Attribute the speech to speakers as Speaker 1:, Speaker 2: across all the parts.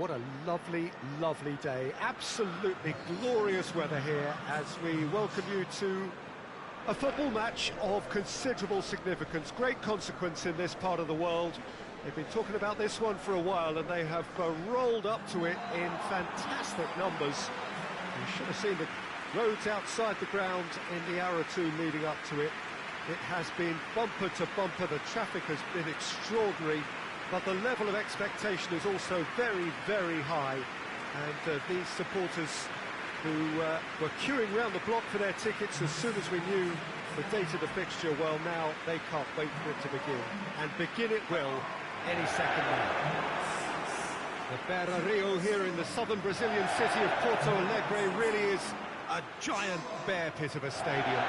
Speaker 1: What a lovely, lovely day. Absolutely glorious weather here as we welcome you to a football match of considerable significance, great consequence in this part of the world. They've been talking about this one for a while and they have rolled up to it in fantastic numbers. You should have seen the roads outside the ground in the hour or two leading up to it. It has been bumper to bumper, the traffic has been extraordinary, but the level of expectation is also very, very high. And these supporters who were queuing round the block for their tickets as soon as we knew the date of the fixture, well, now they can't wait for it to begin. And begin it will any second now. The Beira Rio here in the southern Brazilian city of Porto Alegre really is a giant bear pit of a stadium.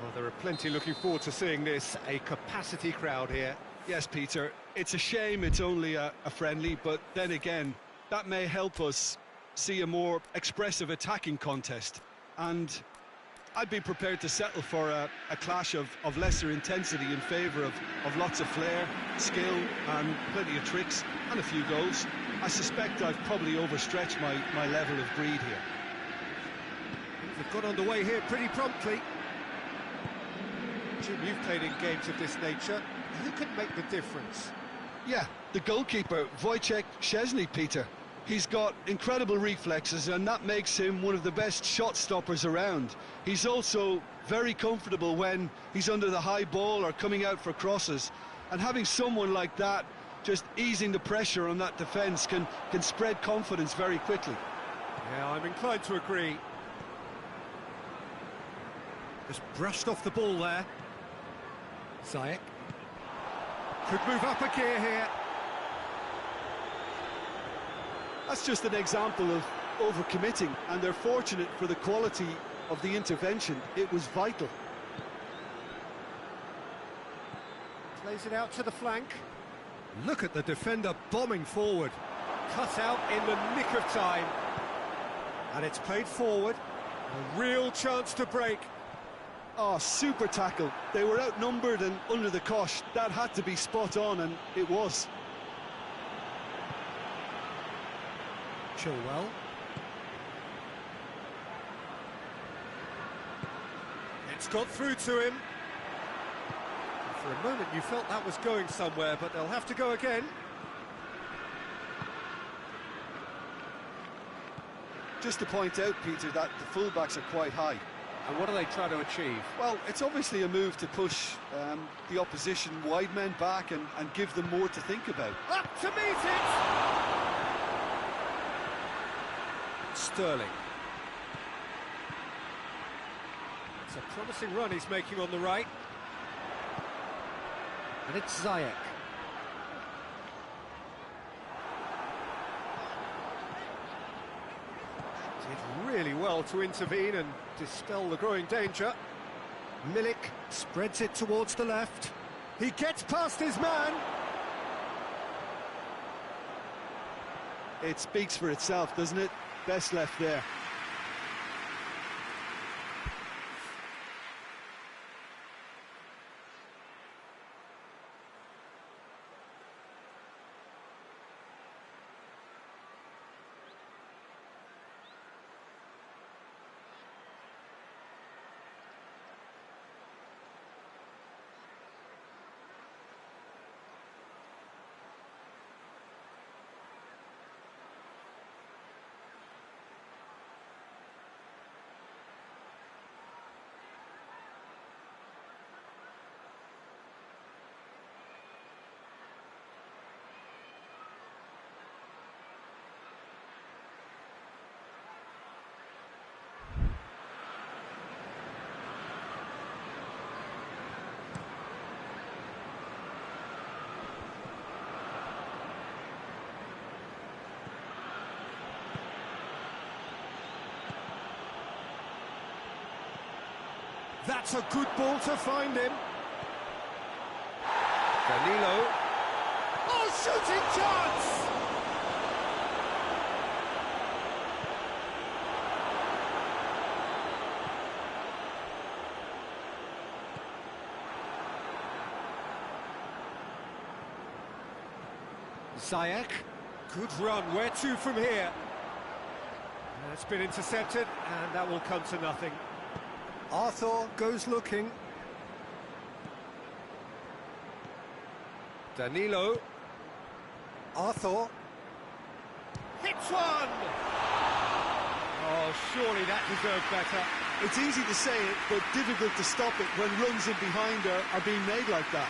Speaker 1: Well, there are plenty looking forward to seeing this, a capacity crowd here.
Speaker 2: Yes, Peter, it's a shame it's only a friendly, but then again, that may help us see a more expressive attacking contest. And I'd be prepared to settle for a clash of lesser intensity in favour of lots of flair, skill, and plenty of tricks, and a few goals. I suspect I've probably overstretched my level of greed here.
Speaker 1: They've got underway here pretty promptly. Jim, you've played in games of this nature. Who can make the difference?
Speaker 2: Yeah, the goalkeeper, Wojciech Szczesny, Peter. He's got incredible reflexes, and that makes him one of the best shot stoppers around. He's also very comfortable when he's under the high ball or coming out for crosses. And having someone like that just easing the pressure on that defence can spread confidence very quickly.
Speaker 1: Yeah, I'm inclined to agree. Just brushed off the ball there. Ziyech could move up a gear here.
Speaker 2: That's just an example of overcommitting, and they're fortunate for the quality of the intervention. It was vital.
Speaker 1: Plays it out to the flank. Look at the defender bombing forward. Cut out in the nick of time. And it's played forward. A real chance to break.
Speaker 2: Oh, super tackle. They were outnumbered and under the cosh. That had to be spot on, and it was.
Speaker 1: Chilwell. It's got through to him. For a moment you felt that was going somewhere, but they'll have to go again.
Speaker 2: Just to point out, Peter, that the fullbacks are quite high.
Speaker 1: And what are they trying to achieve?
Speaker 2: Well, it's obviously a move to push the opposition wide men back and give them more to think about.
Speaker 1: Up to meet it! Sterling. It's a promising run he's making on the right. And it's Ziyech. Did really well to intervene and dispel the growing danger. Milik spreads it towards the left. He gets past his man.
Speaker 2: It speaks for itself, doesn't it? Best left there. That's a good ball to find him. Danilo.
Speaker 1: Shooting chance! Ziyech, good run, where to from here? It's been intercepted, and that will come to nothing. Arthur goes looking. Danilo. Arthur. Hits one! Oh, surely that deserved better.
Speaker 2: It's easy to say it, but difficult to stop it when runs in behind are being made like that.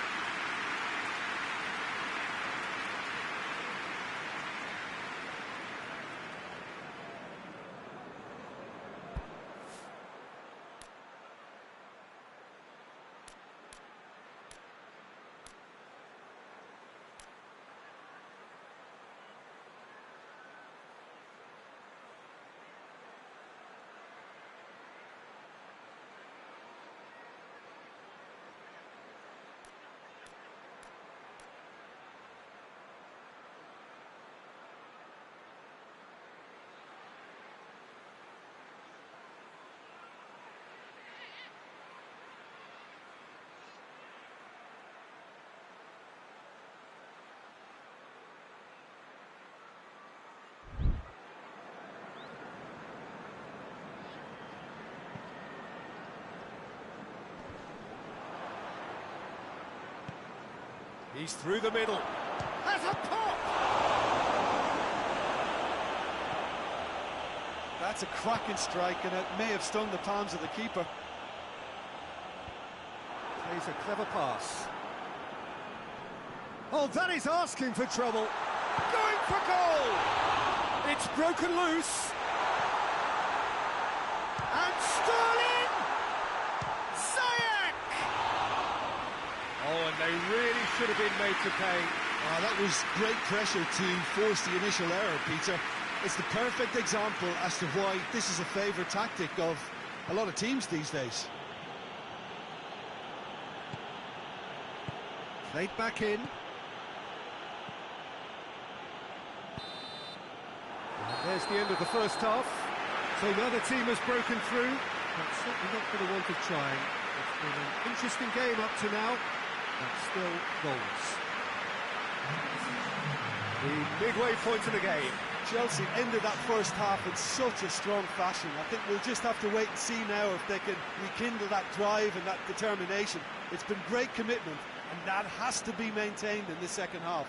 Speaker 1: He's through the middle. Has a pop!
Speaker 2: That's a cracking strike, and it may have stung the palms of the keeper.
Speaker 1: Plays a clever pass. Oh, that is asking for trouble. Going for goal! It's broken loose. And Sterling! Ziyech! Oh, and they really should have been made to pay.
Speaker 2: That was great pressure to force the initial error, Peter. It's the perfect example as to why this is a favourite tactic of a lot of teams these days.
Speaker 1: Played back in. And there's the end of the first half. So another team has broken through, but certainly not for the want of trying. It's been an interesting game up to now, but still goals. The midway point of the game.
Speaker 2: Chelsea ended that first half in such a strong fashion. I think we'll just have to wait and see now if they can rekindle that drive and that determination. It's been great commitment, and that has to be maintained in the second half.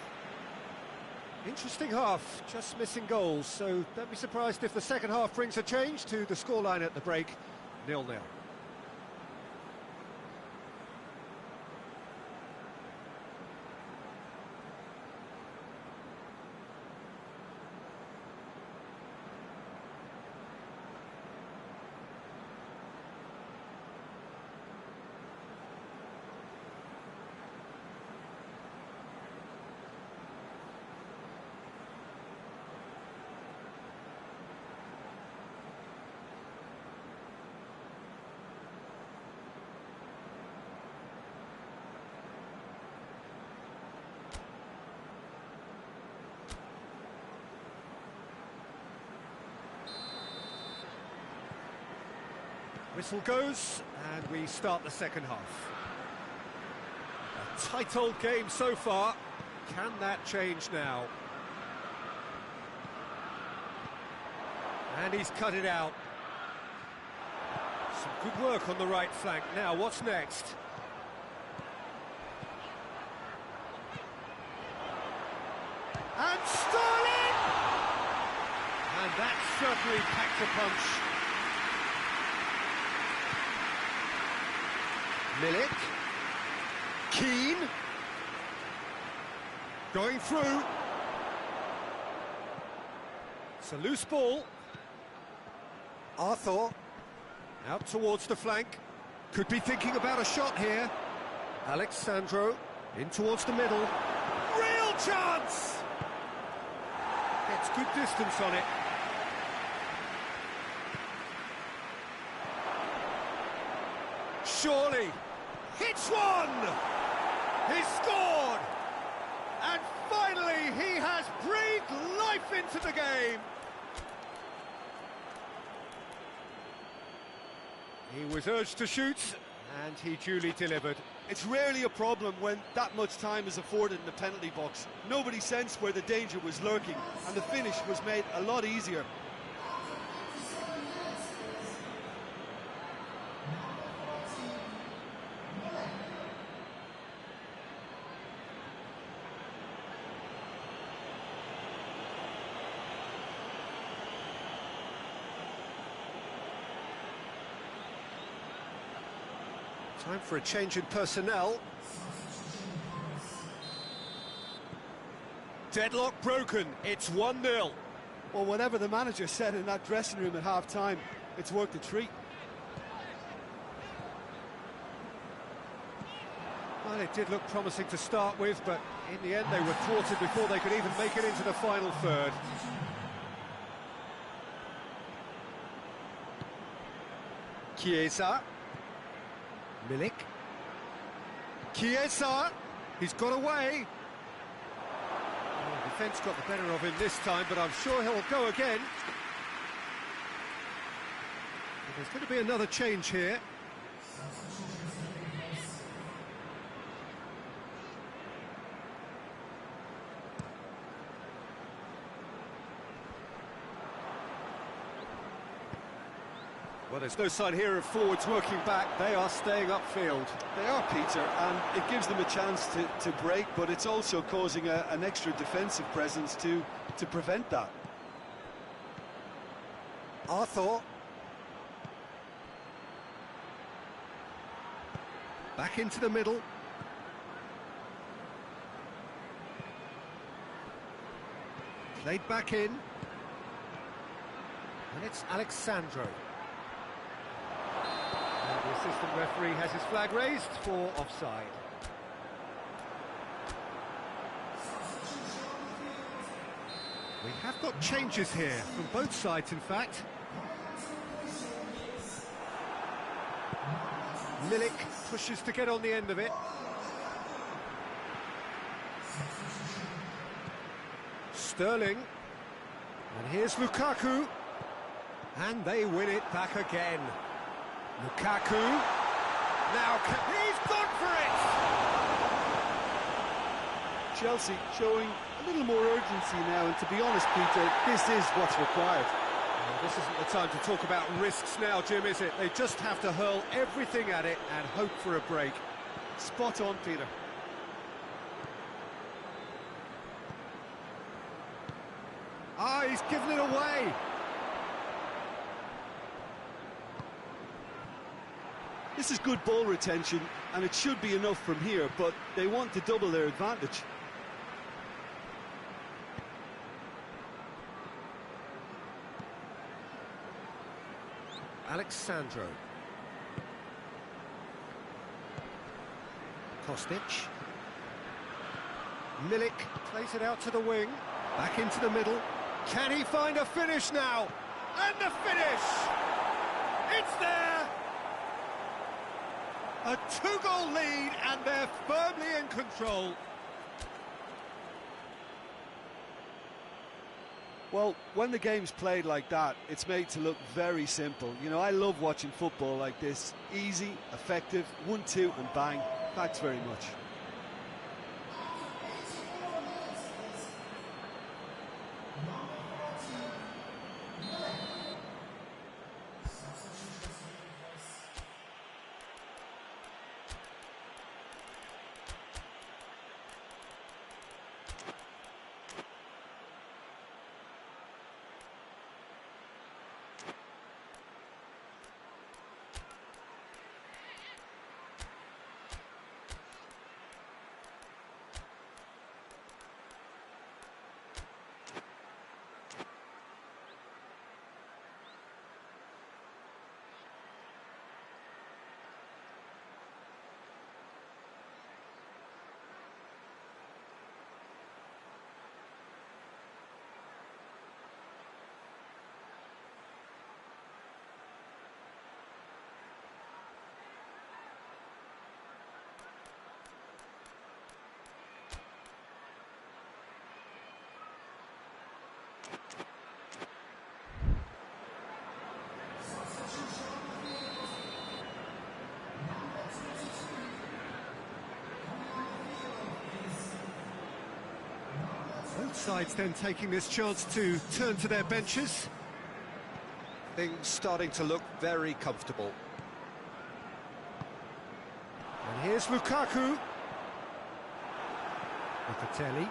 Speaker 1: Interesting half, just missing goals, so don't be surprised if the second half brings a change to the scoreline at the break, 0-0. Whistle goes, and we start the second half. A tight old game so far. Can that change now? And he's cut it out. Some good work on the right flank. Now, what's next? And Sterling! And that certainly packs a punch. Milik, Keane, going through. It's a loose ball. Arthur, out towards the flank. Could be thinking about a shot here. Alexandro, in towards the middle. Real chance! Gets good distance on it. Surely. Hits one! He's scored! And finally, he has breathed life into the game. He was urged to shoot, and he duly delivered.
Speaker 2: It's rarely a problem when that much time is afforded in the penalty box. Nobody sensed where the danger was lurking, and the finish was made a lot easier.
Speaker 1: Time for a change in personnel. Deadlock broken, it's 1-0.
Speaker 2: Well, whatever the manager said in that dressing room at half-time, it's worked a treat.
Speaker 1: Well, it did look promising to start with, but in the end they were thwarted before they could even make it into the final third. Chiesa. Milik. Chiesa. He's got away. Oh, the defence got the better of him this time, but I'm sure he'll go again. And there's going to be another change here. Well, there's no sign here of forwards working back. They are staying upfield.
Speaker 2: They are, Peter, and it gives them a chance to break, but it's also causing an extra defensive presence to prevent that.
Speaker 1: Arthur. Back into the middle. Played back in. And it's Alexandro. And the assistant referee has his flag raised for offside. We have got changes here, from both sides in fact. Milik pushes to get on the end of it. Sterling. And here's Lukaku. And they win it back again. Lukaku. Now, he's gone for it!
Speaker 2: Chelsea showing a little more urgency now, and to be honest, Peter, this is what's required.
Speaker 1: Well, this isn't the time to talk about risks now, Jim, is it? They just have to hurl everything at it and hope for a break.
Speaker 2: Spot on, Peter.
Speaker 1: Ah, he's given it away!
Speaker 2: This is good ball retention, and it should be enough from here, but they want to double their advantage.
Speaker 1: Alexandro. Kostic. Milik plays it out to the wing. Back into the middle. Can he find a finish now? And the finish! It's there! A two-goal lead, and they're firmly in control.
Speaker 2: Well, when the game's played like that, it's made to look very simple. You know, I love watching football like this. Easy, effective, 1-2 and bang. Thanks very much.
Speaker 1: Both sides then taking this chance to turn to their benches. Things starting to look very comfortable. And here's Lukaku. Locatelli.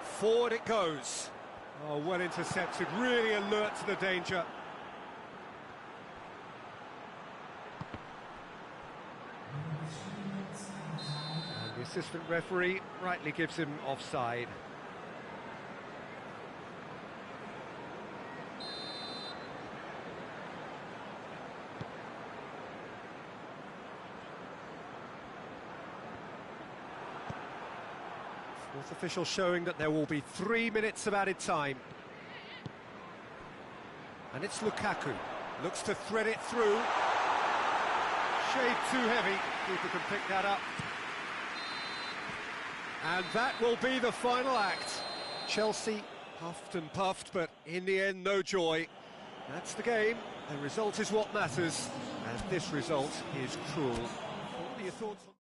Speaker 1: Forward it goes. Oh, well intercepted, really alert to the danger. And the assistant referee rightly gives him offside. Fourth official showing that there will be 3 minutes of added time. And it's Lukaku. Looks to thread it through. Shade too heavy. Keeper can pick that up. And that will be the final act. Chelsea puffed and puffed, but in the end, no joy. That's the game. The result is what matters. And this result is cruel. What are your thoughts on...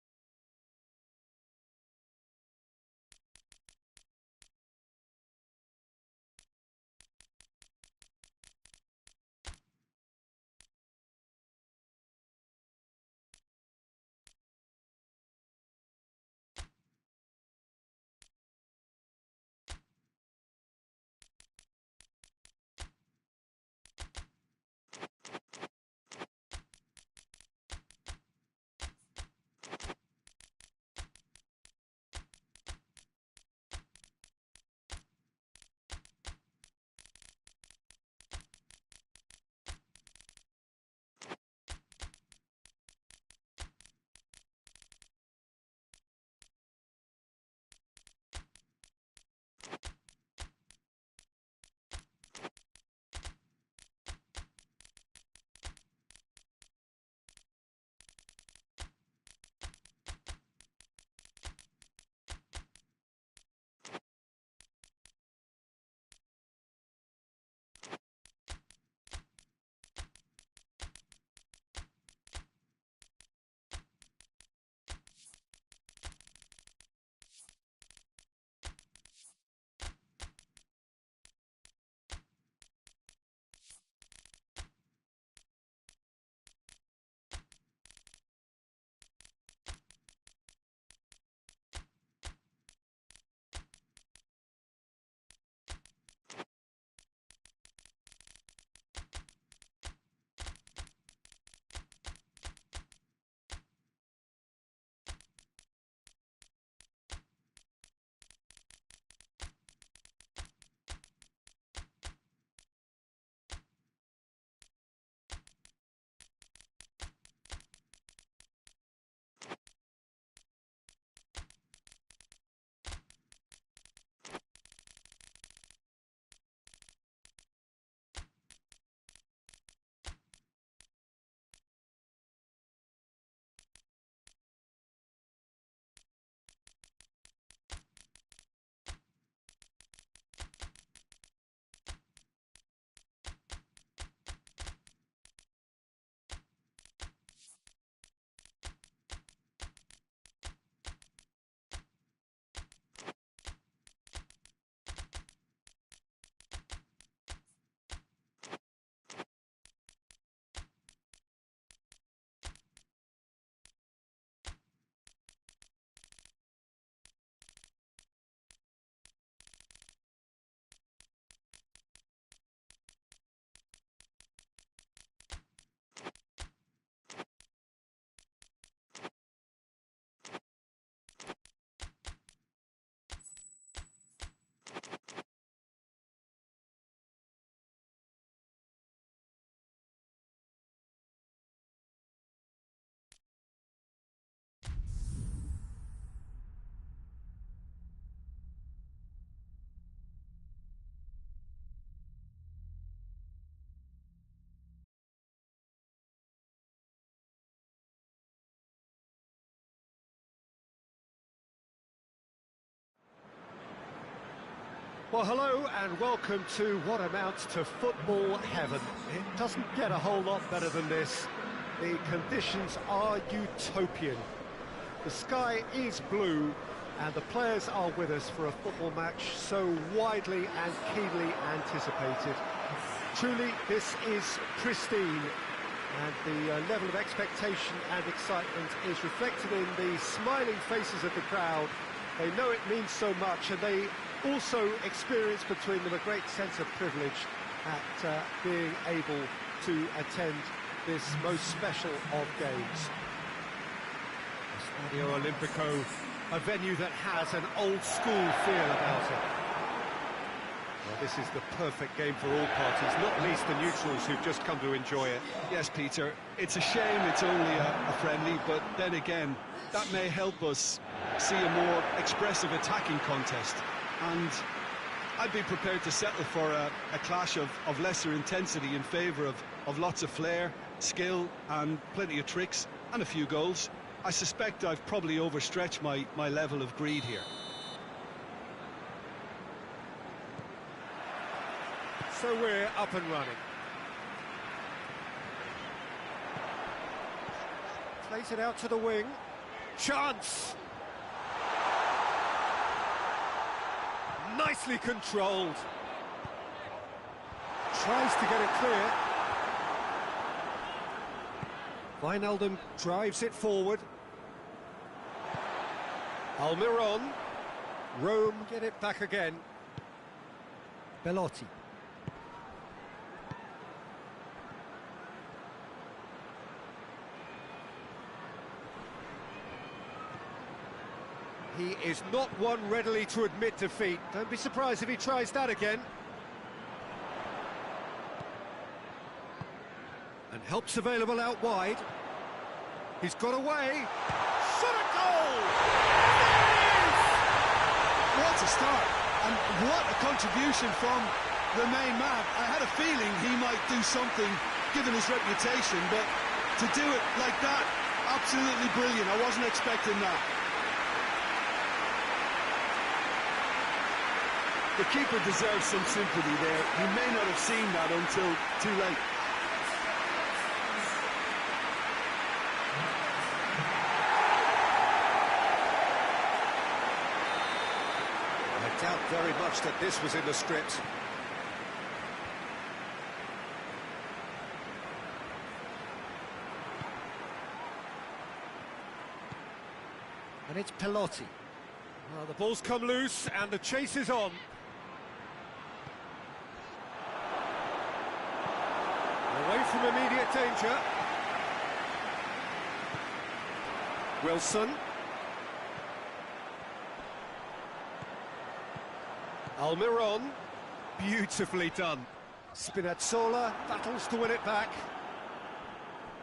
Speaker 1: Well, hello and welcome to what amounts to football heaven. It doesn't get a whole lot better than this. The conditions are utopian. The sky is blue, and the players are with us for a football match so widely and keenly anticipated. Truly, this is pristine, and the level of expectation and excitement is reflected in the smiling faces of the crowd. They know it means so much, and they also experience between them a great sense of privilege at being able to attend this most special of games. Stadio Olimpico, a venue that has an old-school feel about it. Well, this is the perfect game for all parties, not least the neutrals who've just come to enjoy it.
Speaker 2: Yes, Peter, it's a shame it's only a friendly, but then again, that may help us see a more expressive attacking contest. And I'd be prepared to settle for a clash of lesser intensity in favour of lots of flair, skill, and plenty of tricks, and a few goals. I suspect I've probably overstretched my level of greed here.
Speaker 1: So we're up and running. Plays it out to the wing. Chance! Nicely controlled. Tries to get it clear. Wijnaldum drives it forward. Almiron. Rome get it back again. Belotti. He is not one readily to admit defeat. Don't be surprised if he tries that again. And help's available out wide. He's got away. Shot a goal!
Speaker 2: What a start, and what a contribution from the main man. I had a feeling he might do something, given his reputation, but to do it like that, absolutely brilliant. I wasn't expecting that. The keeper deserves some sympathy there. He may not have seen that until too late.
Speaker 1: I doubt very much that this was in the script. And it's Belotti. Well, the ball's come loose and the chase is on. Away from immediate danger. Wilson. Almiron. Beautifully done. Spinazzola battles to win it back.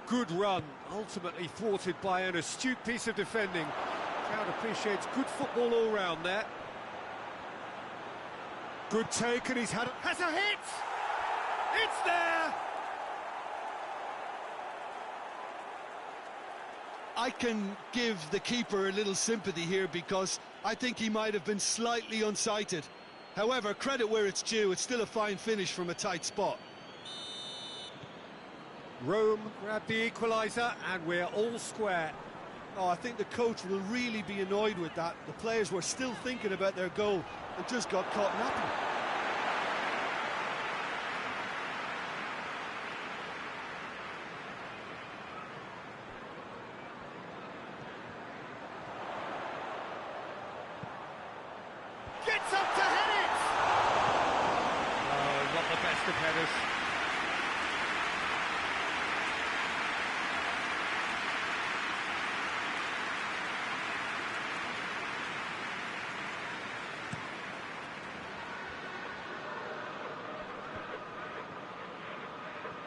Speaker 1: Good run, ultimately thwarted by an astute piece of defending. Crowd appreciates good football all round there. Good take, and has a hit! It's there!
Speaker 2: I can give the keeper a little sympathy here because I think he might have been slightly unsighted. However, credit where it's due, it's still a fine finish from a tight spot.
Speaker 1: Rome grabbed the equaliser and we're all square.
Speaker 2: Oh, I think the coach will really be annoyed with that. The players were still thinking about their goal and just got caught napping.
Speaker 1: Gets up to head it! Oh, not the best of headers.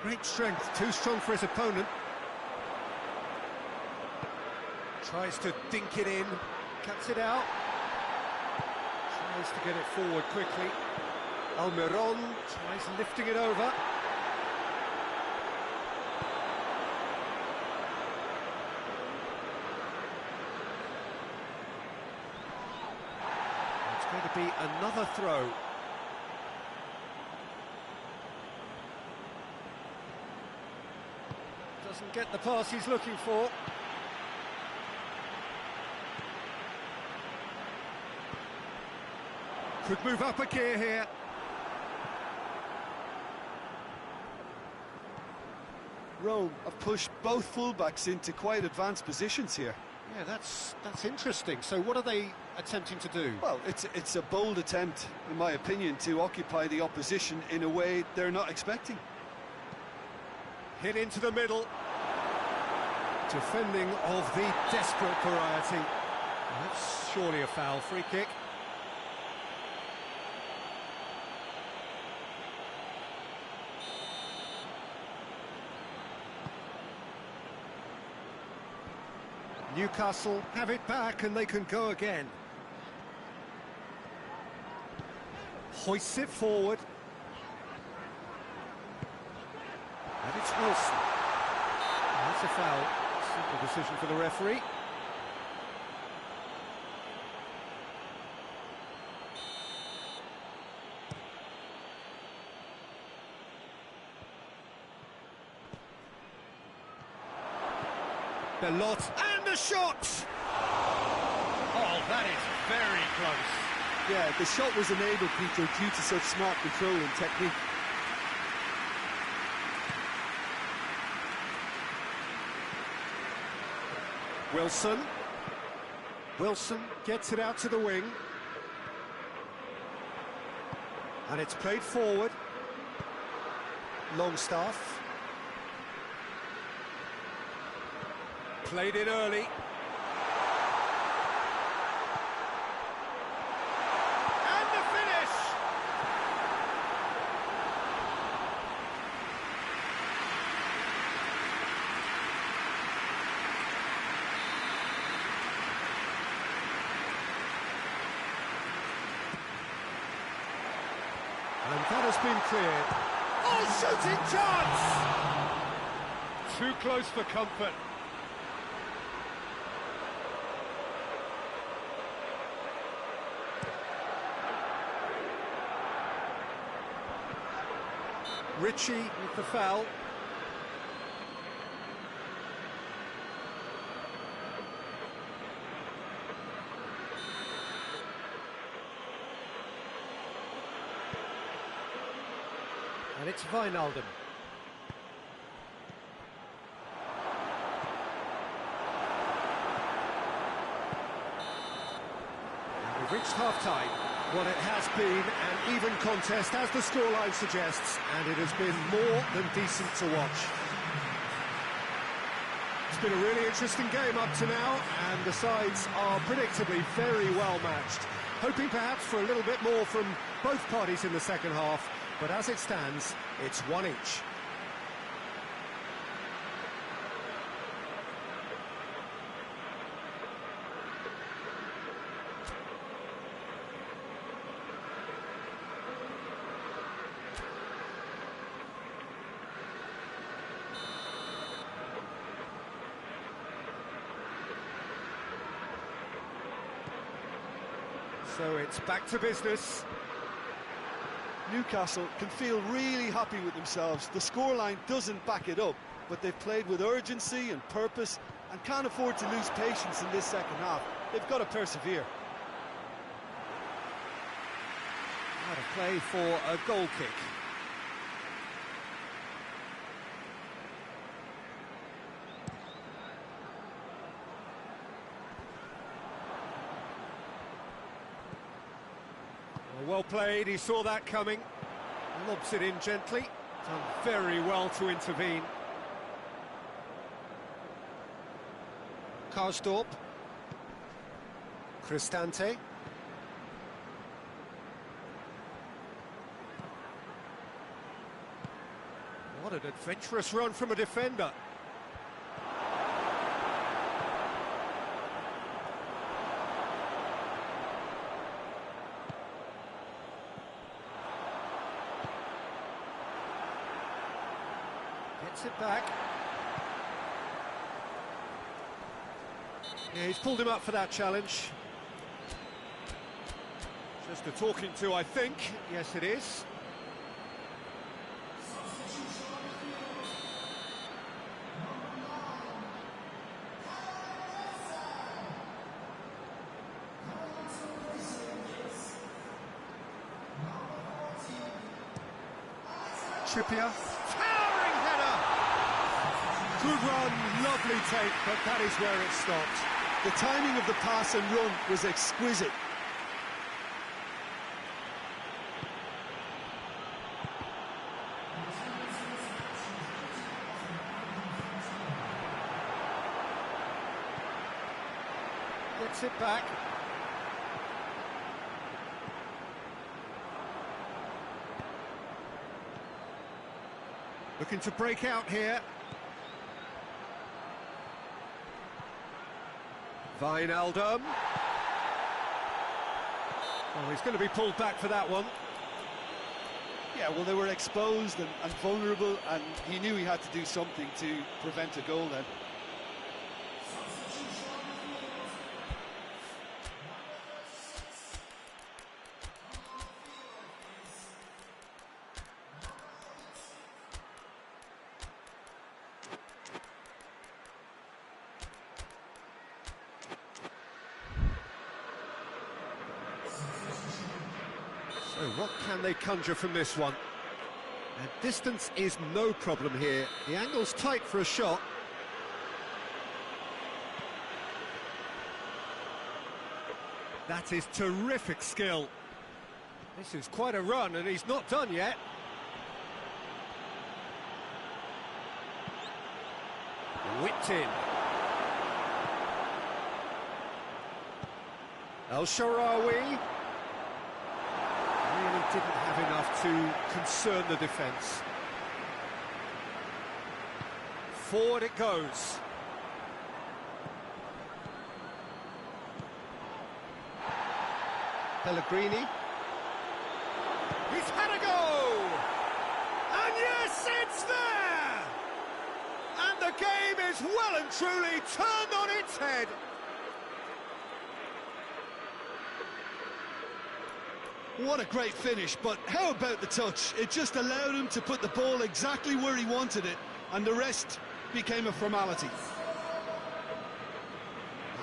Speaker 1: Great strength, too strong for his opponent. Tries to dink it in, cuts it out. Tries to get it forward quickly. Almiron tries lifting it over. It's going to be another throw. Doesn't get the pass he's looking for. Could move up a gear here.
Speaker 2: Rome have pushed both fullbacks into quite advanced positions here.
Speaker 1: Yeah, that's interesting. So what are they attempting to do?
Speaker 2: Well, it's a bold attempt, in my opinion, to occupy the opposition in a way they're not expecting.
Speaker 1: Hit into the middle. Defending of the desperate variety. That's surely a foul. Free kick. Newcastle have it back and they can go again. Hoists it forward. And it's Wilson. That's a foul. Simple decision for the referee. Belot, and the shot! Oh, that is very close.
Speaker 2: Yeah, the shot was enabled, Peter, due to such smart control and technique.
Speaker 1: Wilson. Wilson gets it out to the wing. And it's played forward. Longstaff. Played it early. And the finish! And that has been cleared. Oh, shooting chance! Too close for comfort. Ritchie with the foul. And it's Wijnaldum. And we've reached half-time. Well, it has been an even contest, as the scoreline suggests, and it has been more than decent to watch. It's been a really interesting game up to now, and the sides are predictably very well matched. Hoping perhaps for a little bit more from both parties in the second half, but as it stands, it's one each. So it's back to business.
Speaker 2: Newcastle can feel really happy with themselves. The scoreline doesn't back it up, but they've played with urgency and purpose and can't afford to lose patience in this second half. They've got to persevere.
Speaker 1: What a play for a goal kick. Well played, he saw that coming. Lobs it in gently. Done very well to intervene. Karsdorp. Cristante. What an adventurous run from a defender. Gets it back. Yeah, he's pulled him up for that challenge. Just a talking to, I think. Yes, it is. Trippier. Towering header! Good run, lovely take, but that is where it stopped.
Speaker 2: The timing of the pass and run was exquisite.
Speaker 1: Gets it back. Looking to break out here. Wijnaldum. Oh, he's going to be pulled back for that one.
Speaker 2: Yeah, well, they were exposed and vulnerable, and he knew he had to do something to prevent a goal then.
Speaker 1: So what can they conjure from this one? And distance is no problem here. The angle's tight for a shot. That is terrific skill. This is quite a run, and he's not done yet. Whipped in. El Shaarawy. Really didn't have enough to concern the defence. Forward it goes. Pellegrini. He's had a go! And yes, it's there! And the game is well and truly turned on its head.
Speaker 2: What a great finish, but how about the touch? It just allowed him to put the ball exactly where he wanted it, and the rest became a formality.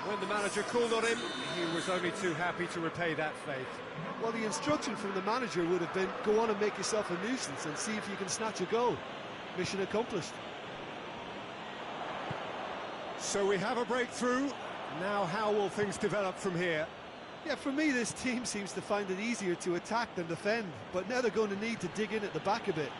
Speaker 1: When the manager called on him, he was only too happy to repay that faith.
Speaker 2: Well, the instruction from the manager would have been, go on and make yourself a nuisance and see if you can snatch a goal. Mission accomplished.
Speaker 1: So we have a breakthrough. Now how will things develop from here?
Speaker 2: Yeah, for me, this team seems to find it easier to attack than defend, but now they're going to need to dig in at the back a bit.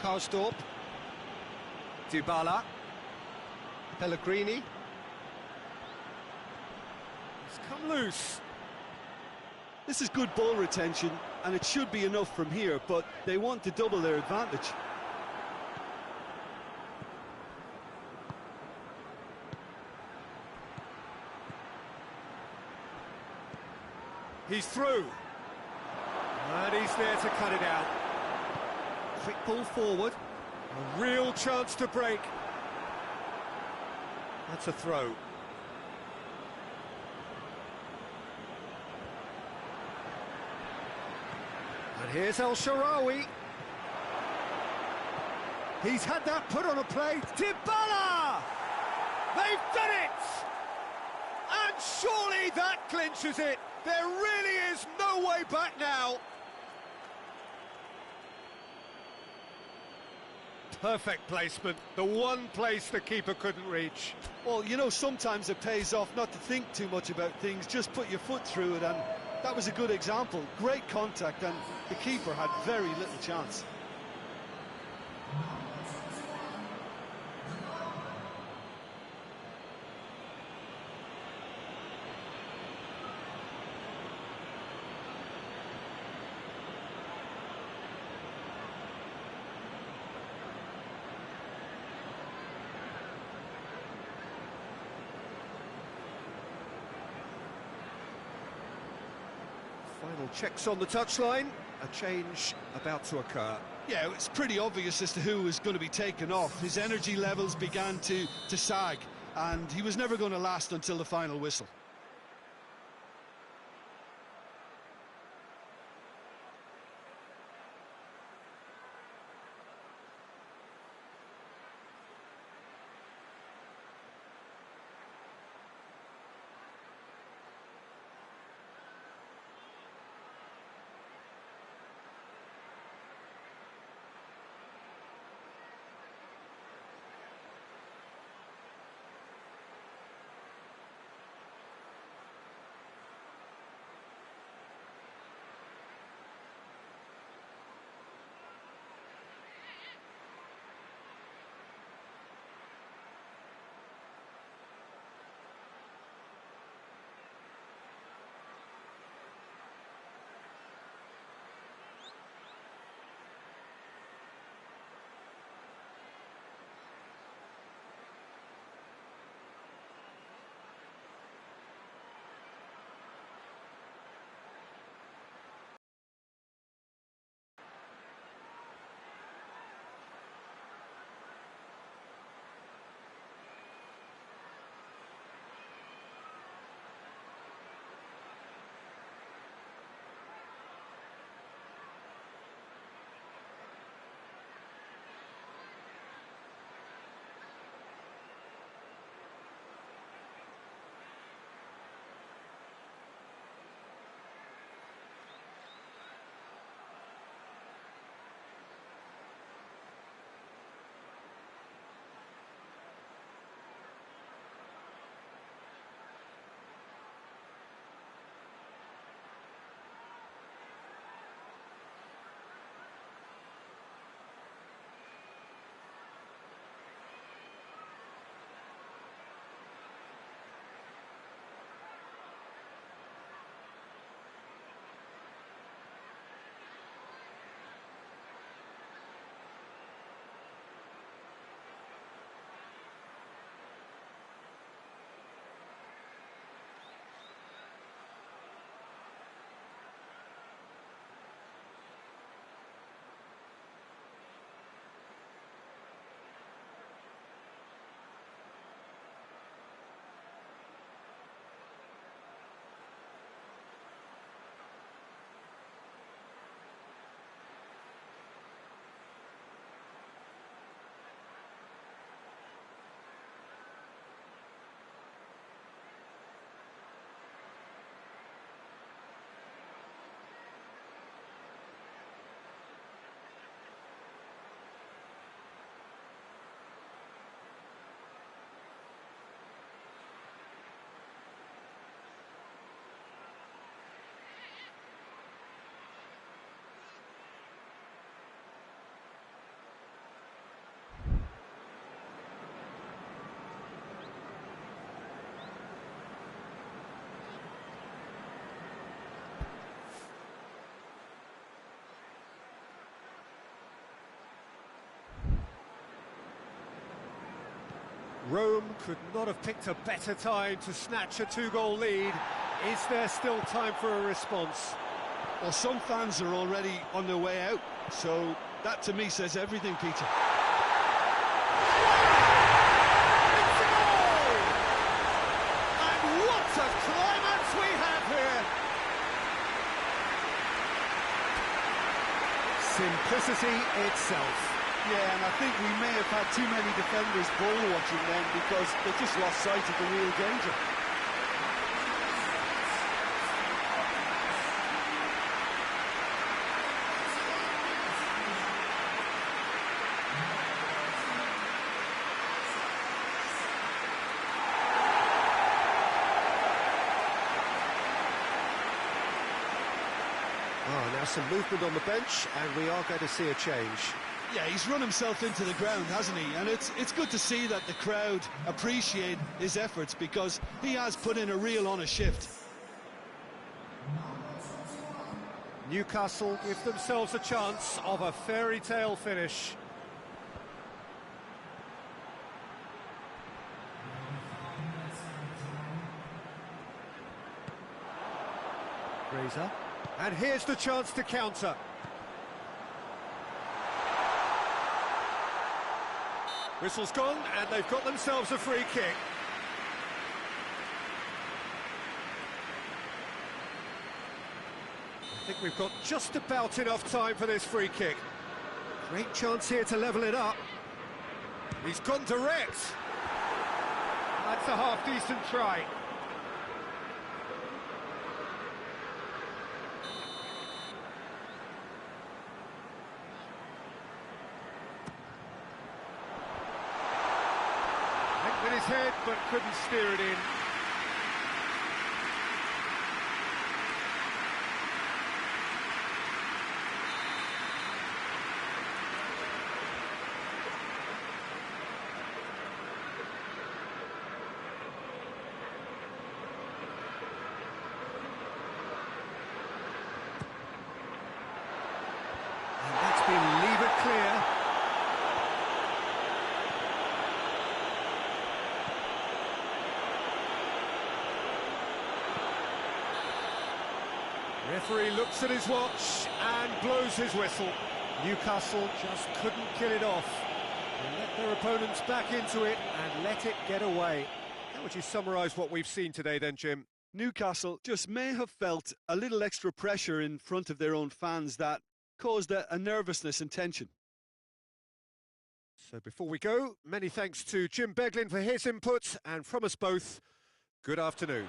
Speaker 1: Karsdorp. Dybala. Pellegrini. It's come loose.
Speaker 2: This is good ball retention, and it should be enough from here, but they want to double their advantage.
Speaker 1: He's through. And he's there to cut it out. Quick ball forward. A real chance to break. That's a throw. And here's El Shaarawy. He's had that put on a plate. Dybala! They've done it! And surely that clinches it. There really is no way back now. Perfect placement, the one place the keeper couldn't reach.
Speaker 2: Well, you know, sometimes it pays off not to think too much about things, just put your foot through it, and that was a good example. Great contact, and the keeper had very little chance.
Speaker 1: Final checks on the touchline, a change about to occur.
Speaker 2: Yeah, it's pretty obvious as to who was going to be taken off. His energy levels began to sag, and he was never going to last until the final whistle.
Speaker 1: Rome could not have picked a better time to snatch a two-goal lead. Is there still time for a response?
Speaker 2: Well, some fans are already on their way out, so that to me says everything, Peter.
Speaker 1: It's a goal! And what a climax we have here! Simplicity itself.
Speaker 2: Yeah, and I think we may have had too many defenders ball watching then because they just lost sight of the real danger.
Speaker 1: Oh, now some movement on the bench, and we are going to see a change.
Speaker 2: Yeah, he's run himself into the ground, hasn't he? And it's good to see that the crowd appreciate his efforts because he has put in a real honest shift.
Speaker 1: Newcastle give themselves a chance of a fairy tale finish. Fraser. And here's the chance to counter. Whistle's gone, and they've got themselves a free kick. I think we've got just about enough time for this free kick. Great chance here to level it up. He's gone direct. That's a half-decent try. Went with his head, but couldn't steer it in. And that's been levered clear. Referee looks at his watch and blows his whistle. Newcastle just couldn't kill it off. They let their opponents back into it and let it get away. How would you summarise what we've seen today then, Jim?
Speaker 2: Newcastle just may have felt a little extra pressure in front of their own fans that caused a nervousness and tension.
Speaker 1: So before we go, many thanks to Jim Beglin for his input, and from us both, good afternoon.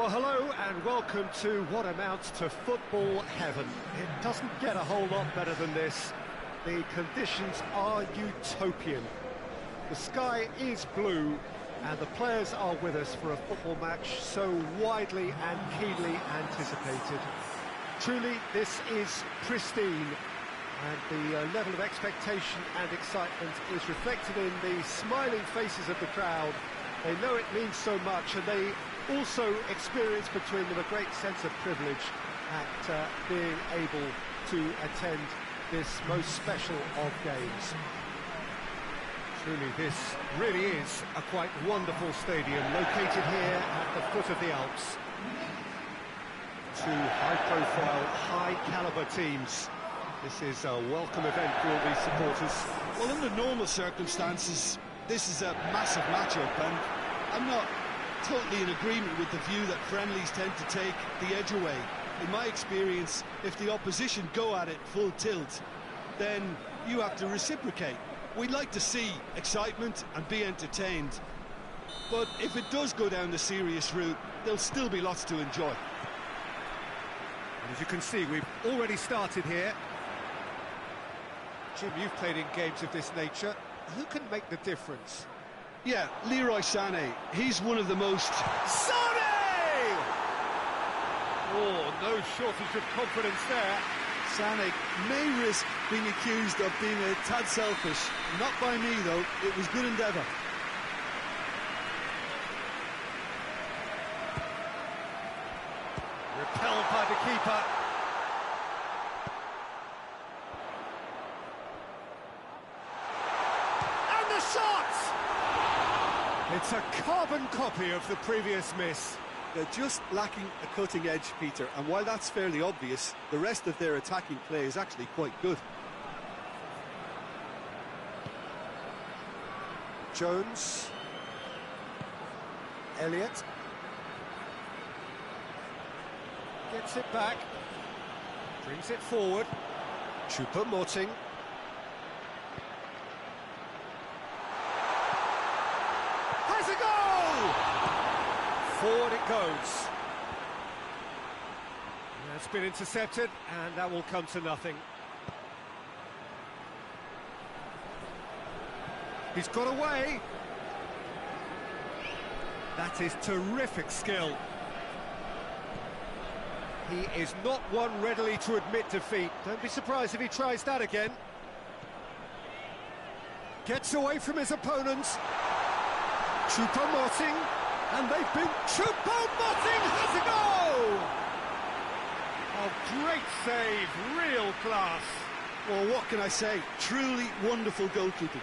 Speaker 1: Well, hello and welcome to what amounts to football heaven. It doesn't get a whole lot better than this. The conditions are utopian. The sky is blue and the players are with us for a football match so widely and keenly anticipated. Truly, this is pristine, and the level of expectation and excitement is reflected in the smiling faces of the crowd. They know it means so much, and they also experience between them a great sense of privilege at being able to attend this most special of games. Truly, this really is a quite wonderful stadium, located here at the foot of the Alps. Two high-profile, high-caliber teams. This is a welcome event for all these supporters.
Speaker 2: Well, under normal circumstances, this is a massive matchup, and I'm not totally in agreement with the view that friendlies tend to take the edge away. In my experience, if the opposition go at it full tilt, then you have to reciprocate. We'd like to see excitement and be entertained, but if it does go down the serious route, there'll still be lots to enjoy.
Speaker 1: And as you can see, we've already started here. Jim, you've played in games of this nature. Who can make the difference?
Speaker 2: Yeah, Leroy Sané, he's one of the most...
Speaker 1: Sané! Oh, no shortage of confidence there.
Speaker 2: Sané may risk being accused of being a tad selfish. Not by me, though. It was good endeavour.
Speaker 1: Repelled by the keeper. And the shot! It's a carbon copy of the previous miss.
Speaker 2: They're just lacking a cutting edge, Peter, and while that's fairly obvious, the rest of their attacking play is actually quite good.
Speaker 1: Jones. Elliott. Gets it back. Brings it forward. Choupo-Moting. Has a goal! Forward it goes. That's been intercepted, and that will come to nothing. He's got away. That is terrific skill. He is not one readily to admit defeat. Don't be surprised if he tries that again. Gets away from his opponents. Choupo-Moting. And they've been... Choupo-Moting has a goal! Oh, great save, real class.
Speaker 2: Well, what can I say? Truly wonderful goalkeeping.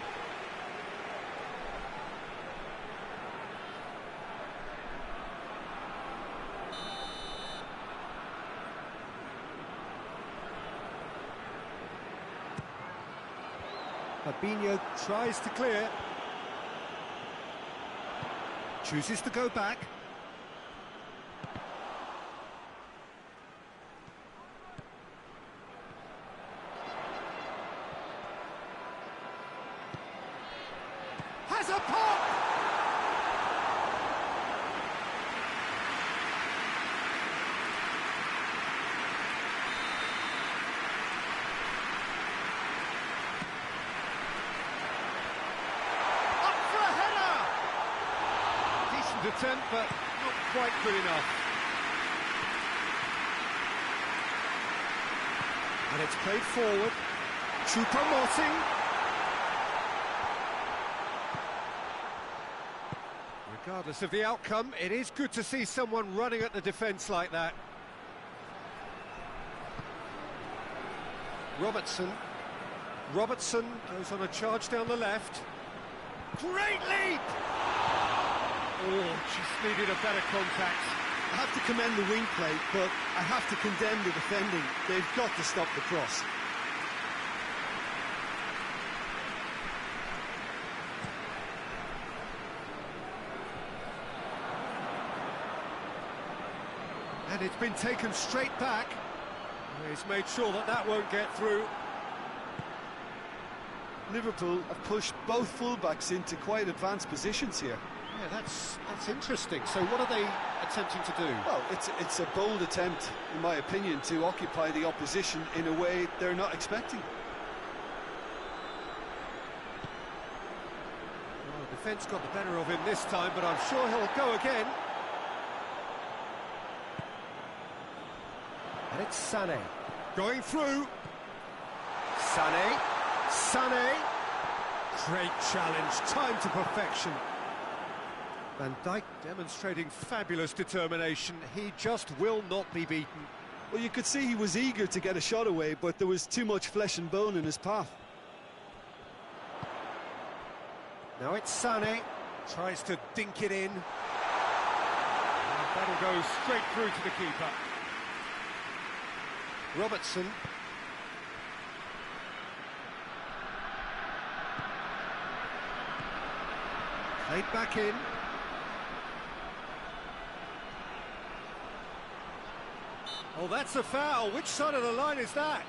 Speaker 1: Fabinho tries to clear. Chooses to go back. Has a pop! Attempt, but not quite good enough. And it's played forward. Choupo-Moting. Regardless of the outcome, it is good to see someone running at the defence like that. Robertson goes on a charge down the left. Great leap! Oh, just needed a better contact.
Speaker 2: I have to commend the wing play, but I have to condemn the defending. They've got to stop the cross.
Speaker 1: And it's been taken straight back. He's made sure that that won't get through.
Speaker 2: Liverpool have pushed both fullbacks into quite advanced positions here.
Speaker 1: Yeah, that's interesting. So what are they attempting to do?
Speaker 2: Well, it's a bold attempt, in my opinion, to occupy the opposition in a way they're not expecting.
Speaker 1: Well, defence got the better of him this time, but I'm sure he'll go again. And it's Sané. Going through. Sané. Sané. Great challenge, time to perfection. Van Dijk demonstrating fabulous determination. He just will not be beaten.
Speaker 2: Well, you could see he was eager to get a shot away, but there was too much flesh and bone in his path.
Speaker 1: Now it's Sané. Tries to dink it in. And that'll go straight through to the keeper. Robertson. Played back in. Oh, that's a foul. Which side of the line is that?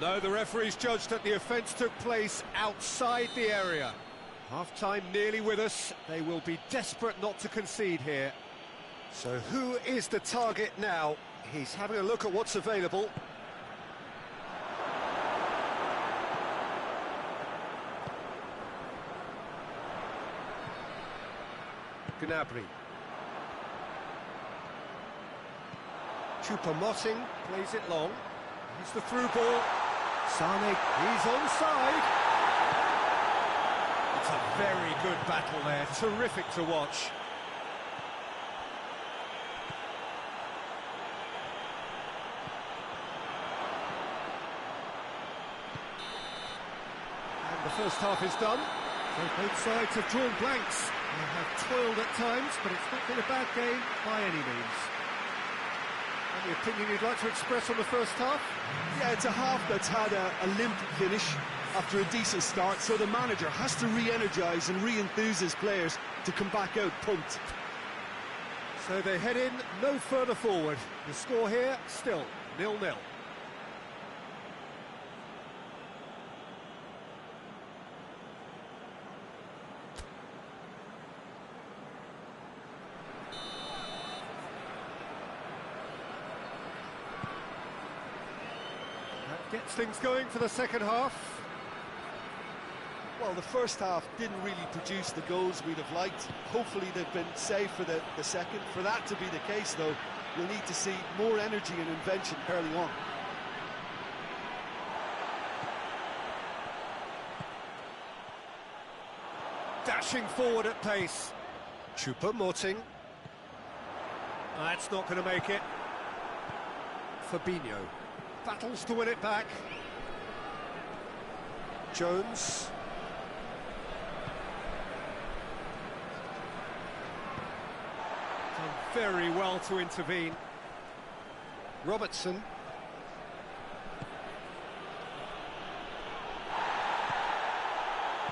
Speaker 1: No, the referee's judged that the offence took place outside the area. Half-time nearly with us. They will be desperate not to concede here. So who is the target now? He's having a look at what's available. Gnabry. Choupo-Moting plays it long. Here's the through ball. Sané, he's onside. It's a very good battle there. Terrific to watch. And the first half is done. So both sides have drawn blanks. They have toiled at times, but it's not been a bad game by any means. Any opinion you'd like to express on the first half?
Speaker 2: Yeah, it's a half that's had a limp finish after a decent start, so the manager has to re-energise and re-enthuse his players to come back out pumped.
Speaker 1: So they head in no further forward. The score here, still 0-0. Gets things going for the second half.
Speaker 2: Well, the first half didn't really produce the goals we'd have liked. Hopefully they've been saved for the second. For that to be the case, though, you'll need to see more energy and invention early on.
Speaker 1: Dashing forward at pace. Choupo-Moting. That's not going to make it. Fabinho. Battles to win it back. Jones. Done very well to intervene. Robertson.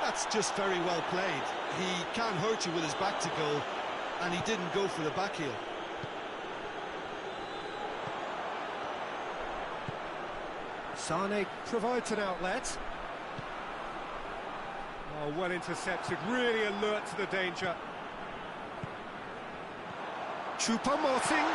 Speaker 2: That's just very well played. He can't hurt you with his back to goal, and he didn't go for the back heel.
Speaker 1: Sané provides an outlet. Oh, well intercepted, really alert to the danger. Choupo-Moting.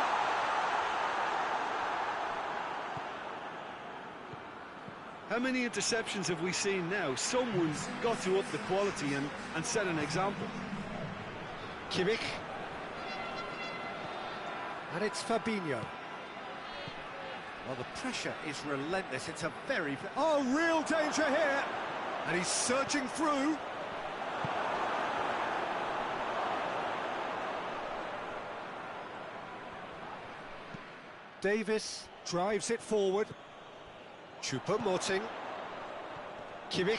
Speaker 2: How many interceptions have we seen now? Someone's got to up the quality and set an example.
Speaker 1: Kimmich. And it's Fabinho. Well, the pressure is relentless. It's a very... Oh, real danger here! And he's surging through. Davis drives it forward. Choupo-Moting. Kimmich.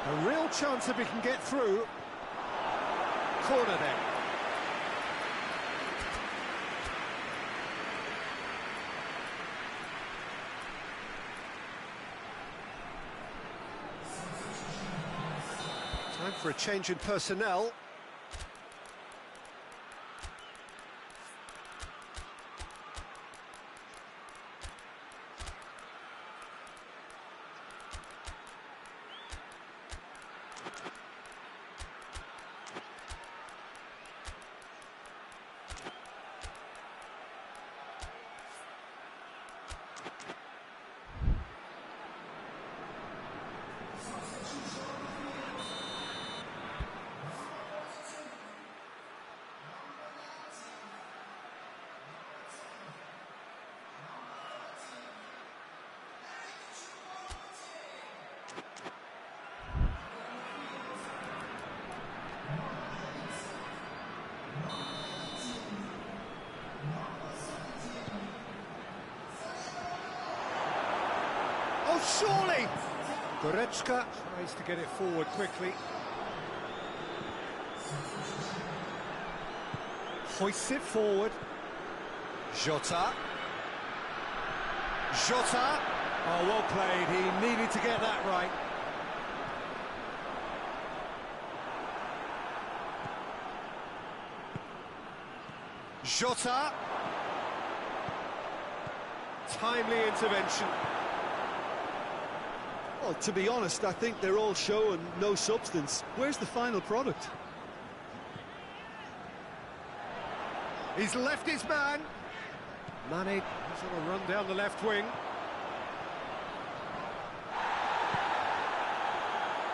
Speaker 1: A real chance if he can get through. Corner then. Time for a change in personnel. surely! Goretzka tries to get it forward quickly. Hoists it forward. Jota. Jota. Oh, well played. He needed to get that right. Jota. Timely intervention.
Speaker 2: Well, to be honest, I think they're all show and no substance. Where's the final product?
Speaker 1: He's left his man. Mane is on a run down the left wing.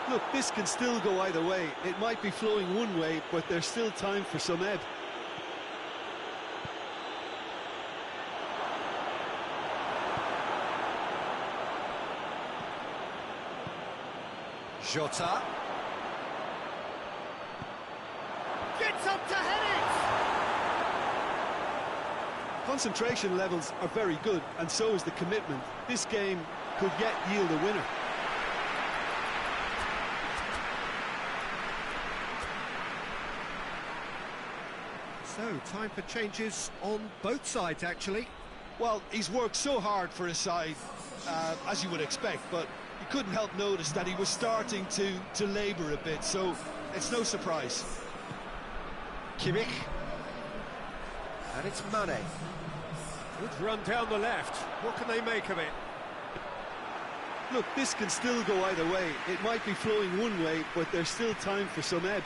Speaker 2: Look, this can still go either way. It might be flowing one way, but there's still time for some ebb.
Speaker 1: Jota. Gets up to head it!
Speaker 2: Concentration levels are very good, and so is the commitment. This game could yet yield a winner.
Speaker 1: So, time for changes on both sides, actually.
Speaker 2: Well, he's worked so hard for his side, as you would expect, but you couldn't help notice that he was starting to labour a bit, so it's no surprise.
Speaker 1: Kimmich. And it's Mane. Good run down the left. What can they make of it?
Speaker 2: Look, this can still go either way. It might be flowing one way, but there's still time for some ebb.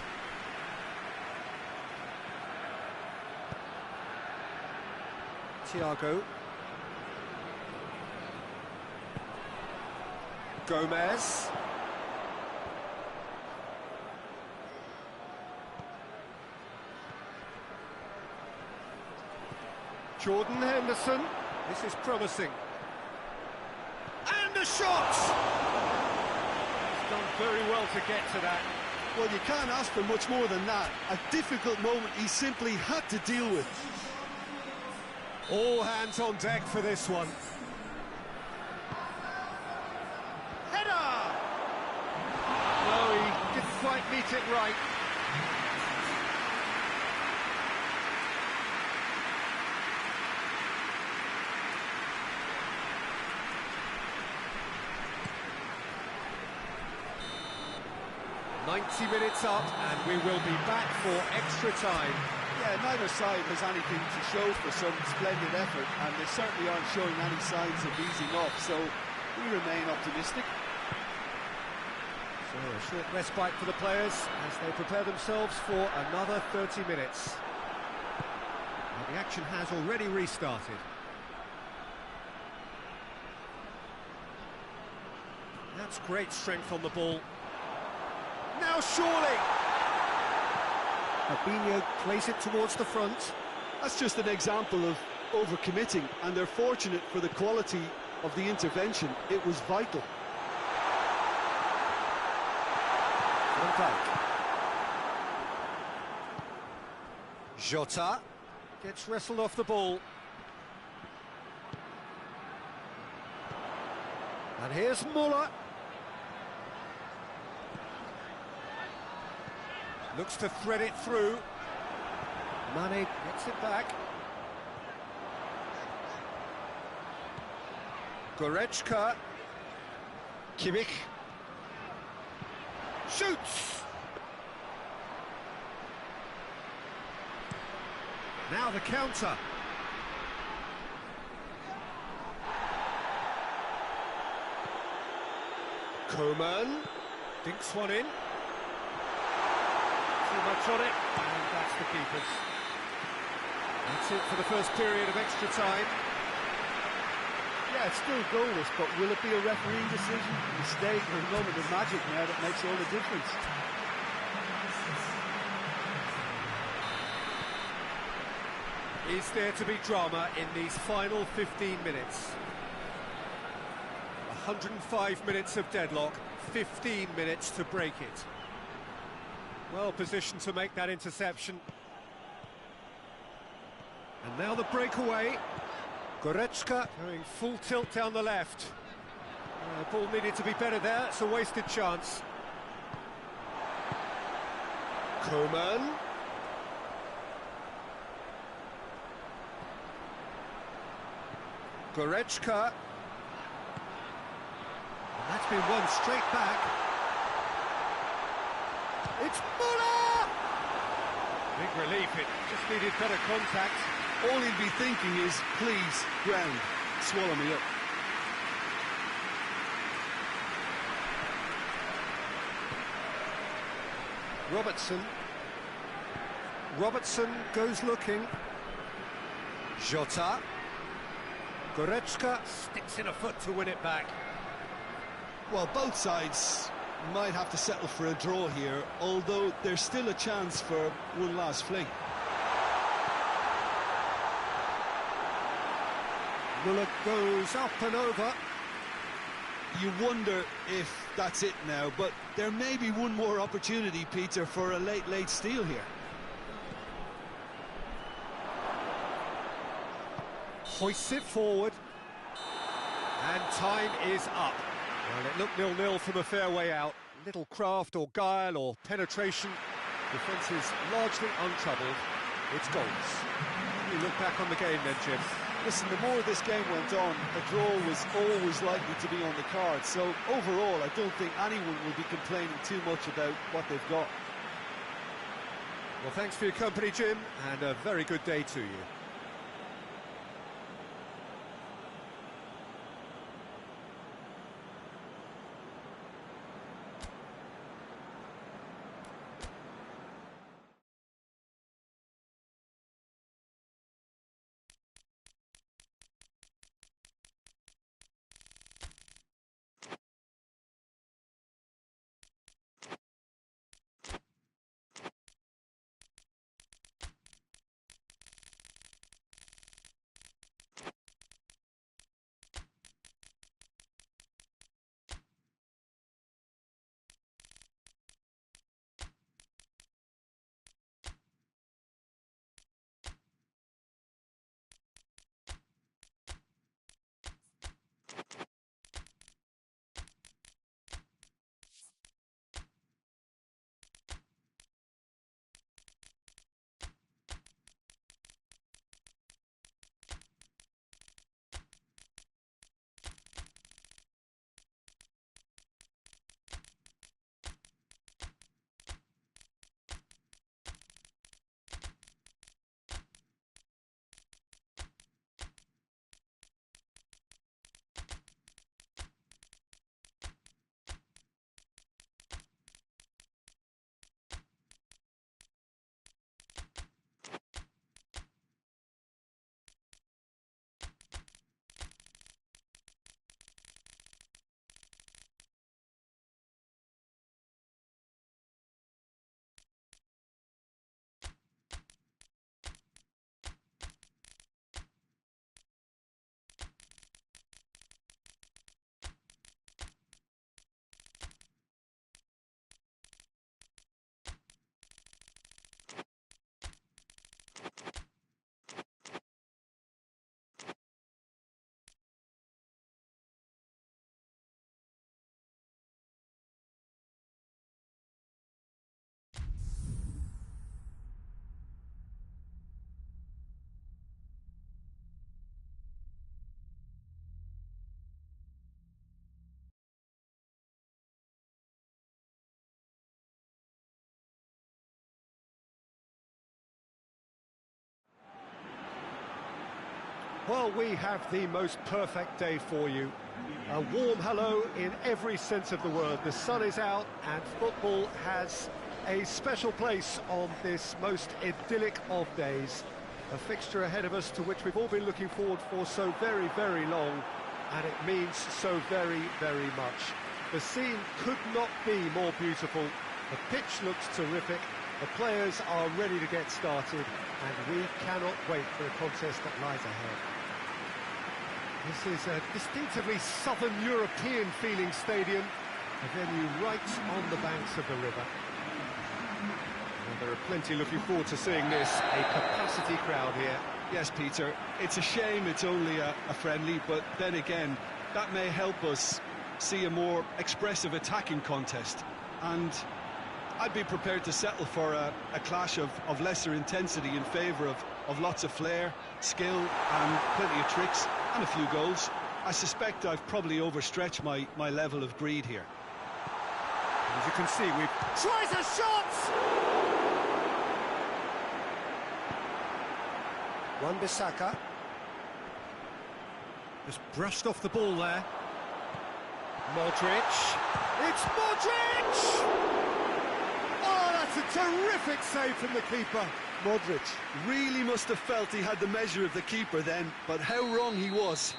Speaker 1: Thiago. Gomez. Jordan Henderson. This is promising. And the shot! He's done very well to get to that.
Speaker 2: Well, you can't ask for much more than that. A difficult moment he simply had to deal with.
Speaker 1: All hands on deck for this one. Header! No, he didn't quite meet it right. .90 up, and we will be back for extra time.
Speaker 2: Yeah, neither side has anything to show for some splendid effort, and they certainly aren't showing any signs of easing off, so we remain optimistic.
Speaker 1: So a short respite for the players as they prepare themselves for another 30 minutes. And the action has already restarted. That's great strength on the ball. Now surely! Fabinho plays it towards the front.
Speaker 2: That's just an example of overcommitting, and they're fortunate for the quality of the intervention. It was vital.
Speaker 1: Van Dijk. Jota gets wrestled off the ball. And here's Muller. Looks to thread it through. Mane gets it back. Goretzka. Kimmich. Shoots! Now the counter. Coman. Dinks one in. Too much on it, and that's the keepers. That's it for the first period of extra time.
Speaker 2: Yeah, it's still goalless, but will it be a refereeing decision, mistake, or a moment of magic now that makes all the difference?
Speaker 1: Is there to be drama in these final 15 minutes? 105 minutes of deadlock, 15 minutes to break it. Well positioned to make that interception. And now the breakaway. Goretzka going full tilt down the left. Ball needed to be better there, it's a wasted chance. Coman. Goretzka. And that's been won straight back. It's Muller! Big relief, it just needed better contact.
Speaker 2: All he'd be thinking is, please, ground, swallow me up.
Speaker 1: Robertson goes looking. Jota. Goretzka sticks in a foot to win it back.
Speaker 2: Well, both sides might have to settle for a draw here, although there's still a chance for one last fling.
Speaker 1: Muller goes up and over.
Speaker 2: You wonder if that's it now, but there may be one more opportunity, Peter, for a late steal here.
Speaker 1: Hoists it forward. And time is up. Well, it looked 0-0 from a fair way out. Little craft or guile or penetration. Defence is largely untroubled. It's goals. You look back on the game then, Jim.
Speaker 2: Listen, the more this game went on, a draw was always likely to be on the card. So overall, I don't think anyone will be complaining too much about what they've got.
Speaker 1: Well, thanks for your company, Jim, and a very good day to you. Well, we have the most perfect day for you. A warm hello in every sense of the word. The sun is out and football has a special place on this most idyllic of days. A fixture ahead of us to which we've all been looking forward for so very, very long, and it means so very, very much. The scene could not be more beautiful. The pitch looks terrific. The players are ready to get started, and we cannot wait for the contest that lies ahead. This is a distinctively southern European feeling stadium, a venue right on the banks of the river. And there are plenty looking forward to seeing this, a capacity crowd here.
Speaker 2: Yes, Peter, it's a shame it's only a friendly, but then again, that may help us see a more expressive attacking contest, and I'd be prepared to settle for a clash of lesser intensity in favour of lots of flair, skill and plenty of tricks and a few goals. I suspect I've probably overstretched my level of greed here.
Speaker 1: As you can see, we've... Tries a shot! Wan-Bissaka. Just brushed off the ball there. Modric. It's Modric! Oh, that's a terrific save from the keeper.
Speaker 2: Modric really must have felt he had the measure of the keeper then, but how wrong he was.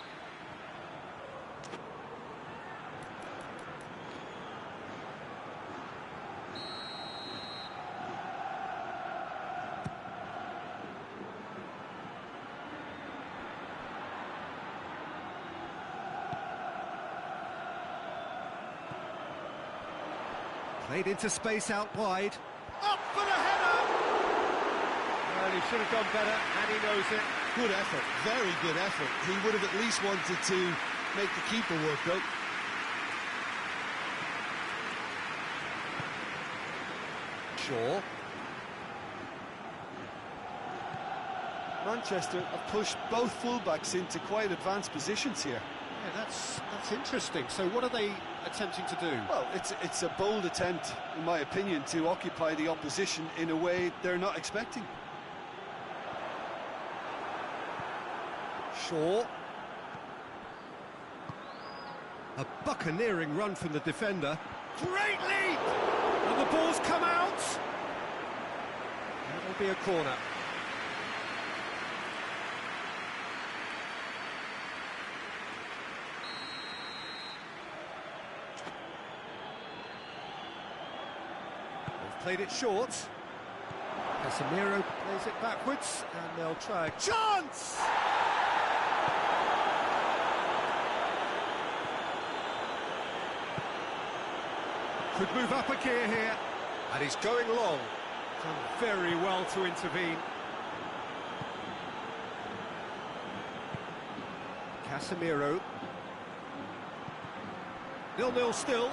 Speaker 1: Played into space out wide. Up for the header! Well, he should have done better, and he knows it.
Speaker 2: Good effort, very good effort. He would have at least wanted to make the keeper work, though.
Speaker 1: Shaw.
Speaker 2: Manchester have pushed both fullbacks into quite advanced positions here.
Speaker 1: Yeah, that's interesting. So what are they attempting to do?
Speaker 2: Well, it's a bold attempt, in my opinion, to occupy the opposition in a way they're not expecting.
Speaker 1: Shaw. A buccaneering run from the defender. Great leap! And the ball's come out. That'll be a corner. Played it short. Casemiro plays it backwards, and they'll try a chance! Could move up a gear here, and he's going long. Done very well to intervene. Casemiro. 0-0 still.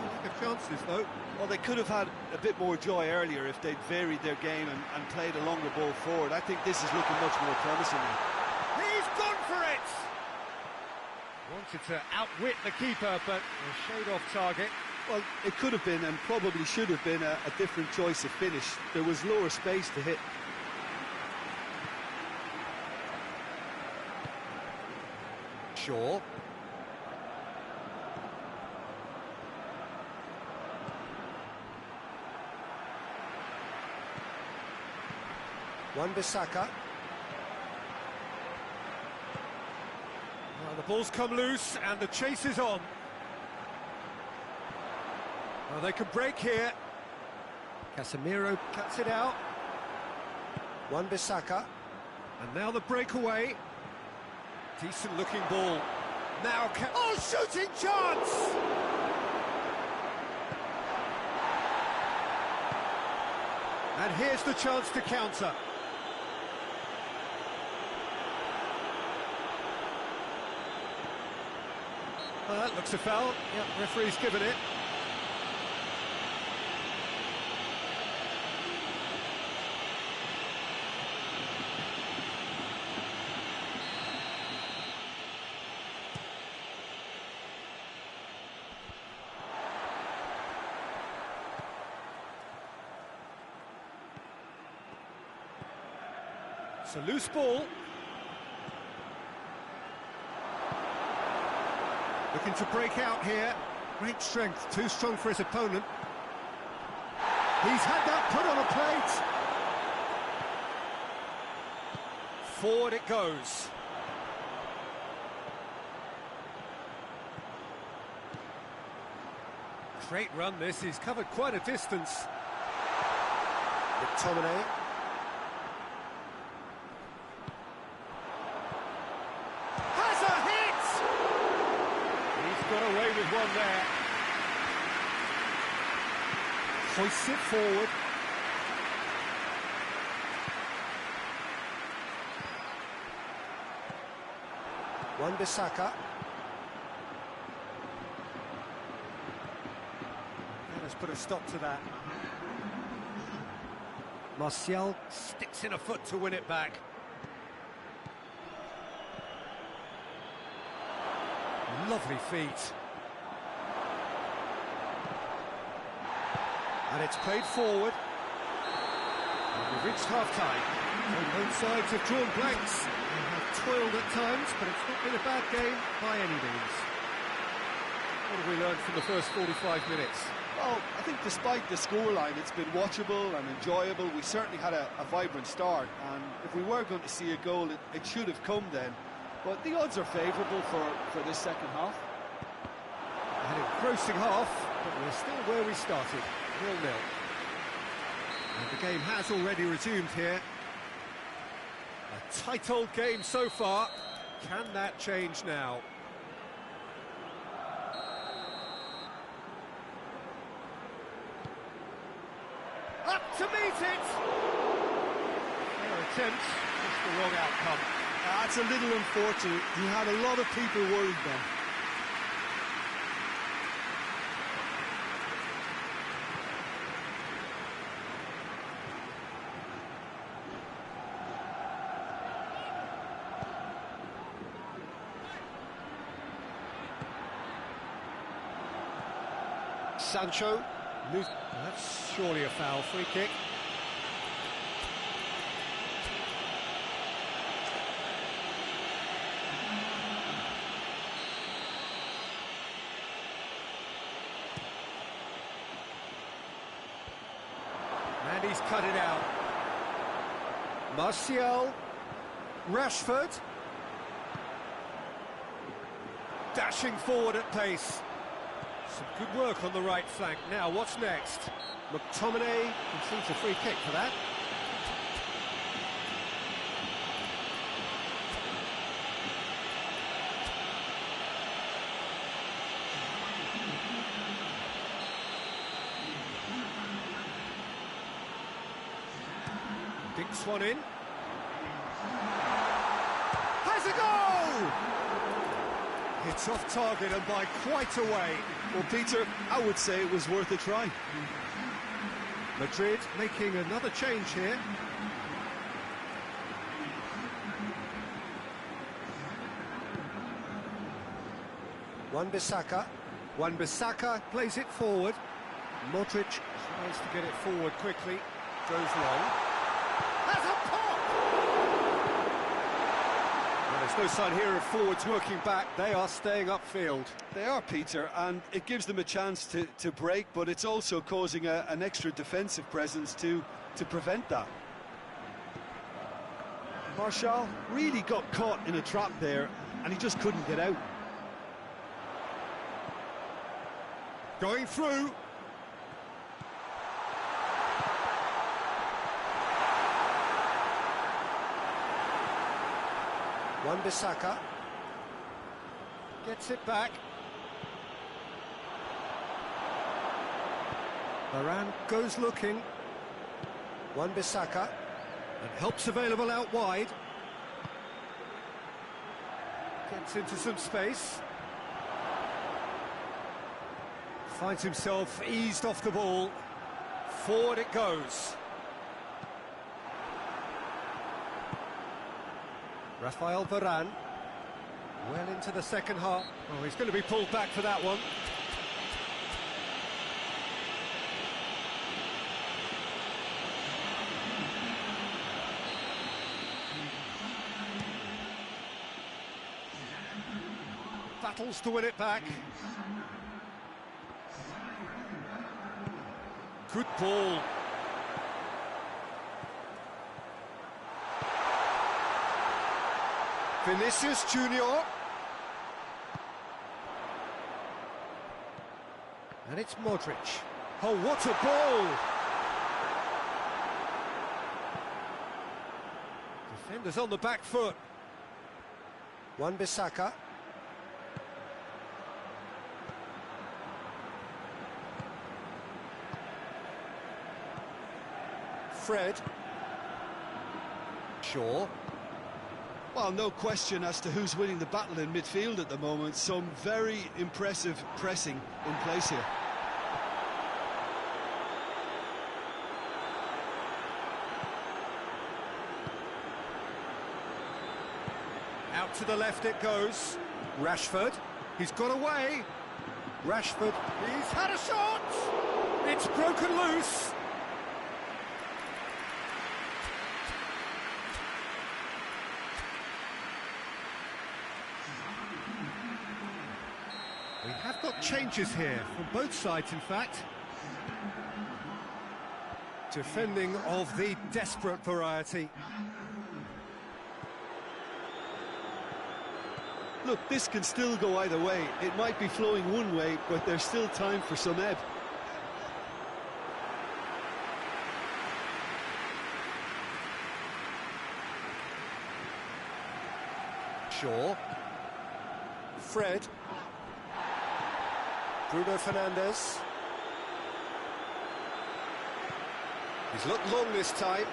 Speaker 1: Lack of chances though.
Speaker 2: Well, they could have had a bit more joy earlier if they'd varied their game and played a longer ball forward. I think this is looking much more promising now.
Speaker 1: He's gone for it! Wanted to outwit the keeper, but a shade off target.
Speaker 2: Well, it could have been and probably should have been a different choice of finish. There was lower space to hit.
Speaker 1: Shaw. Wan-Bissaka. Well, the ball's come loose and the chase is on. Well, they can break here. Casemiro cuts it out. Wan-Bissaka. And now the breakaway. Decent looking ball. Now oh, shooting chance! And here's the chance to counter. Well, that looks a foul. Yep, referee's given it. It's a loose ball. Looking to break out here. Great strength, too strong for his opponent. He's had that put on a plate. Forward it goes. Great run this, he's covered quite a distance. McTominay. Got away with one there. Hoists it forward. Wan-Bissaka. Let's put a stop to that. Martial sticks in a foot to win it back. Lovely feet. And it's played forward. And we've reached half-time. Both sides have drawn blanks. They have toiled at times, but it's not been a bad game by any means. What have we learned from the first 45 minutes?
Speaker 2: Well, I think despite the scoreline, it's been watchable and enjoyable. We certainly had a vibrant start, and if we were going to see a goal, it should have come then. But the odds are favourable for this second half.
Speaker 1: An engrossing half, but we're still where we started, 0-0. And the game has already resumed here. A tight old game so far. Can that change now? Up to meet it! Fair attempt, just the wrong outcome.
Speaker 2: That's a little unfortunate. He had a lot of people worried then.
Speaker 1: Sancho, that's surely a foul, free kick. And he's cut it out. Martial, Rashford. Dashing forward at pace. Some good work on the right flank. Now, what's next? McTominay concedes a free kick for that. Dinks one in. Has a goal! It's off target and by quite a way.
Speaker 2: Well, Peter, I would say it was worth a try.
Speaker 1: Madrid making another change here. Wan-Bissaka. Wan-Bissaka plays it forward. Modric tries to get it forward quickly. Goes long. Has a pop! There's no sign here of forwards working back. They are staying upfield.
Speaker 2: They are, Peter, and it gives them a chance to break, but it's also causing an extra defensive presence to prevent that. Martial really got caught in a trap there, and he just couldn't get out.
Speaker 1: Going through. Wan-Bissaka gets it back. Varane goes looking. Wan-Bissaka, and help's available out wide. Gets into some space. Finds himself eased off the ball. Forward it goes. Rafael Varane, well into the second half. Oh, he's going to be pulled back for that one. Battles to win it back. Good ball. Vinicius Junior. And it's Modric. Oh, what a ball! Defenders on the back foot. Wan-Bissaka. Fred. Shaw.
Speaker 2: Well, no question as to who's winning the battle in midfield at the moment. Some very impressive pressing in place here.
Speaker 1: to the left it goes. Rashford, he's got away. Rashford, he's had a shot! It's broken loose. We have got changes here, from both sides in fact. Defending of the desperate variety.
Speaker 2: Look, this can still go either way. It might be flowing one way, but there's still time for some ebb.
Speaker 1: Shaw. Fred. Bruno Fernandes. He's looked long this time.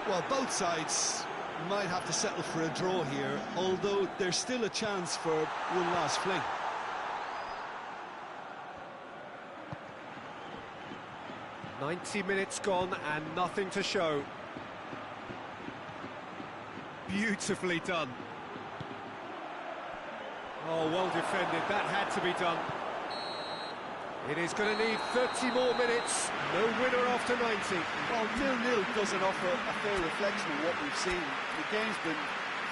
Speaker 2: Well, both sides might have to settle for a draw here, although there's still a chance for one last fling.
Speaker 1: "90 minutes gone and nothing to show. Beautifully done. Oh, well defended. That had to be done. It is going to need 30 more minutes. No winner after 90.
Speaker 2: Well, 0-0 doesn't offer a fair reflection of what we've seen. The game's been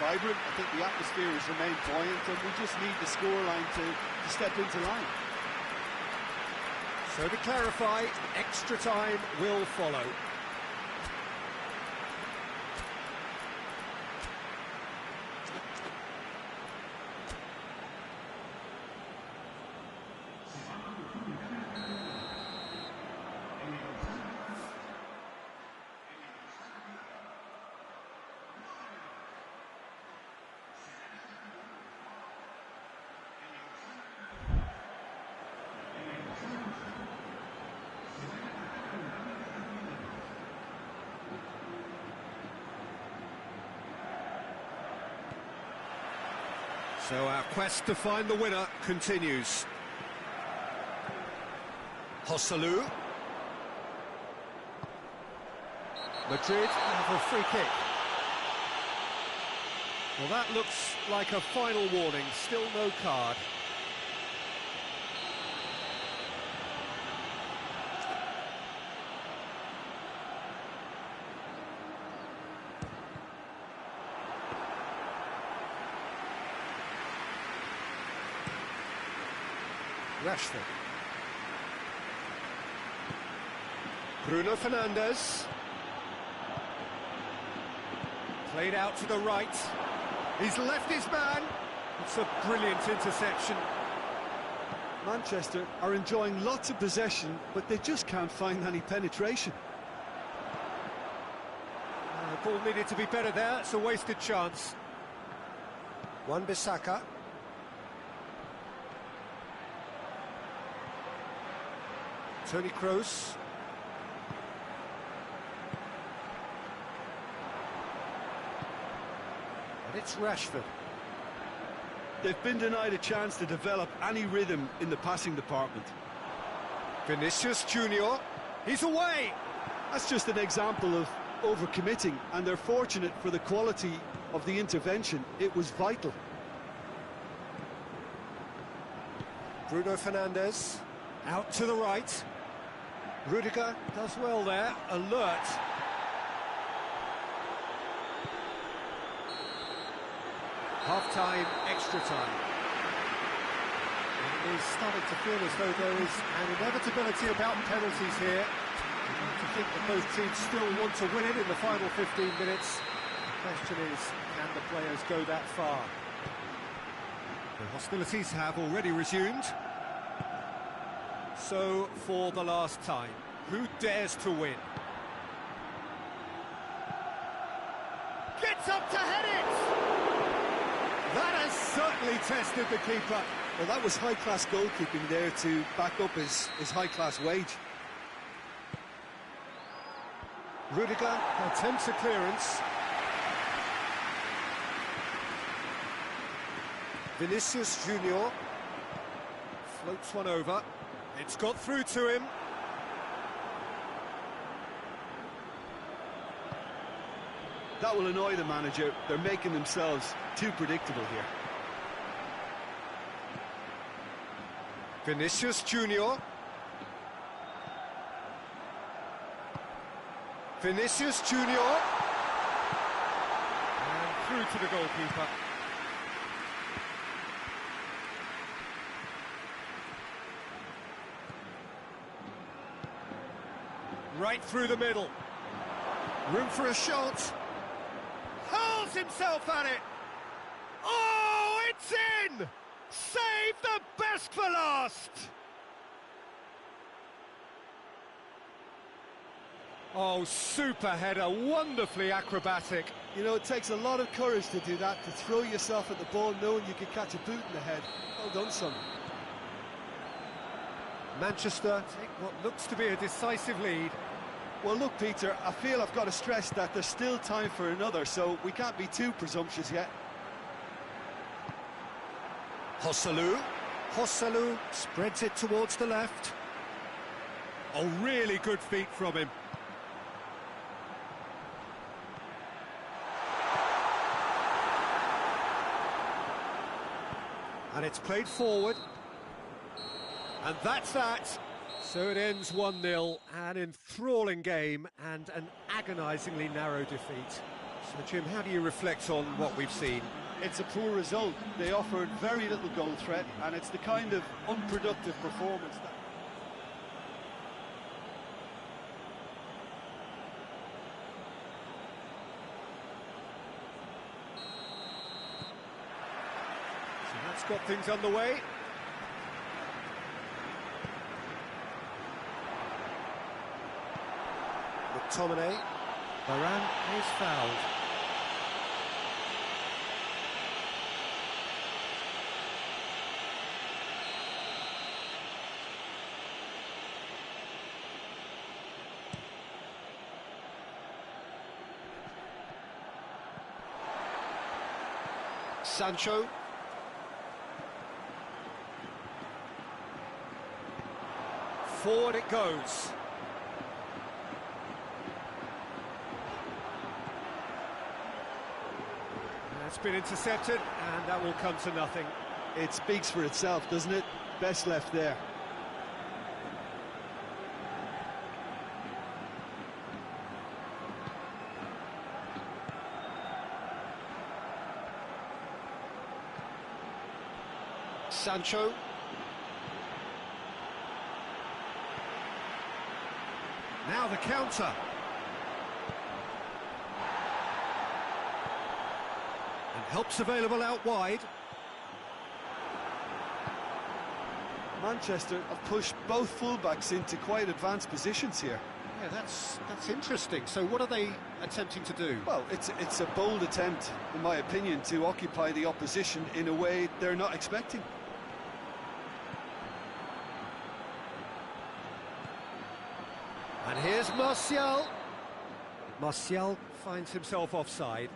Speaker 2: vibrant. I think the atmosphere has remained buoyant, and we just need the scoreline to step into line.
Speaker 1: So to clarify, extra time will follow. So our quest to find the winner continues. Joselu. Madrid have a free kick. Well, that looks like a final warning. Still no card. Rashford. Bruno Fernandes. Played out to the right. He's left his man. It's a brilliant interception.
Speaker 2: Manchester are enjoying lots of possession, but they just can't find any penetration.
Speaker 1: The ball needed to be better there. It's a wasted chance. Wan-Bissaka. Toni Kroos. And it's Rashford.
Speaker 2: They've been denied a chance to develop any rhythm in the passing department.
Speaker 1: Vinicius Junior. He's away!
Speaker 2: That's just an example of overcommitting, and they're fortunate for the quality of the intervention. It was vital.
Speaker 1: Bruno Fernandes. Out to the right. Rudiger does well there, alert. Half-time, extra time. And it is starting to feel as though there is an inevitability about penalties here. I'd like to think that both teams still want to win it in the final 15 minutes. The question is, can the players go that far? The hostilities have already resumed. So, for the last time, who dares to win? Gets up to head it! That has certainly tested the keeper.
Speaker 2: Well, that was high-class goalkeeping there to back up his high-class wage.
Speaker 1: Rudiger attempts a clearance. Vinicius Junior floats one over. It's got through to him.
Speaker 2: That will annoy the manager. They're making themselves too predictable here.
Speaker 1: Vinicius Junior. Vinicius Junior. And through to the goalkeeper. Right through the middle. Room for a shot. Hurls himself at it. Oh, it's in! Save the best for last! Oh, super header, wonderfully acrobatic.
Speaker 2: You know, it takes a lot of courage to do that, to throw yourself at the ball knowing you could catch a boot in the head. Well done, son.
Speaker 1: Manchester take what looks to be a decisive lead.
Speaker 2: Well, look, Peter, I feel I've got to stress that there's still time for another, so we can't be too presumptuous yet.
Speaker 1: Joselu. Joselu spreads it towards the left. Oh, really good feet from him. And it's played forward. And that's that. So it ends 1-0, an enthralling game and an agonisingly narrow defeat. So, Jim, how do you reflect on what we've seen?
Speaker 2: It's a poor result. They offered very little goal threat, and it's the kind of unproductive performance that...
Speaker 1: So that's got things underway. McTominay. Varane is fouled. Sancho. Forward it goes. That's been intercepted, and that will come to nothing.
Speaker 2: It speaks for itself, doesn't it? Best left there.
Speaker 1: Sancho. Now the counter. And help's available out wide.
Speaker 2: Manchester have pushed both fullbacks into quite advanced positions here.
Speaker 1: Yeah, that's interesting. So what are they attempting to do?
Speaker 2: Well, it's a bold attempt, in my opinion, to occupy the opposition in a way they're not expecting.
Speaker 1: And here's Martial. Martial finds himself offside.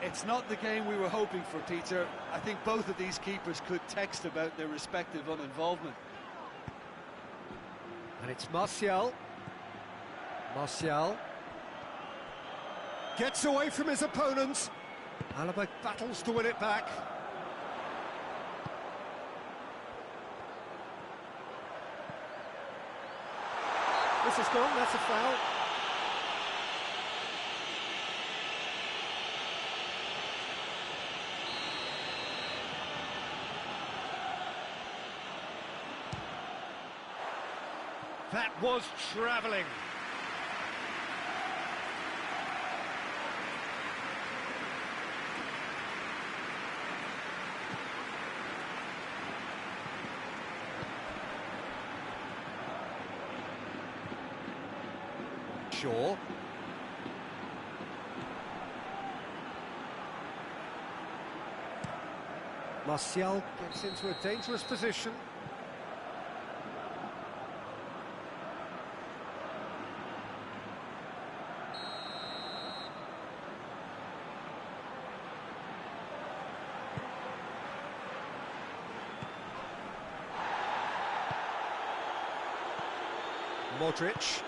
Speaker 2: It's not the game we were hoping for, Peter. I think both of these keepers could text about their respective uninvolvement.
Speaker 1: And it's Martial. Martial gets away from his opponents. Alaba battles to win it back. This is gone, that's a foul. That was travelling. Shaw. Martial gets into a dangerous position. Modric.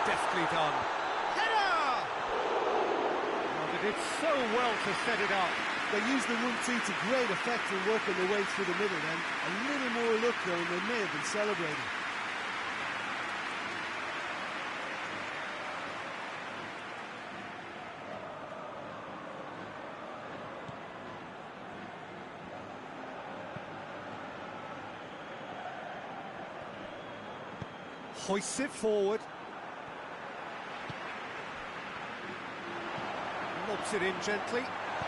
Speaker 1: Deftly done. Header! Oh, they did so well to set it up.
Speaker 3: They used the 1-2 to great effect and working their way through the middle then. A little more luck though, and they may have been celebrating.
Speaker 1: Hoists it forward. Lobs it in gently.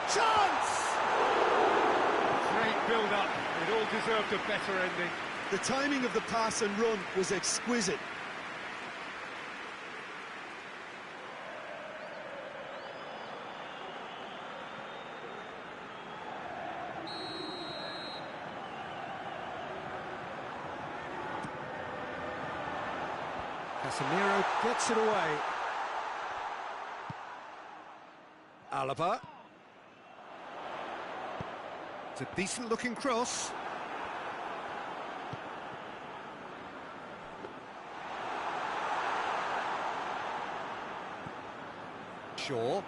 Speaker 1: Chance! Great build-up. It all deserved a better ending.
Speaker 2: The timing of the pass and run was exquisite.
Speaker 1: Casemiro gets it away. Alaba. It's a decent-looking cross. Shaw.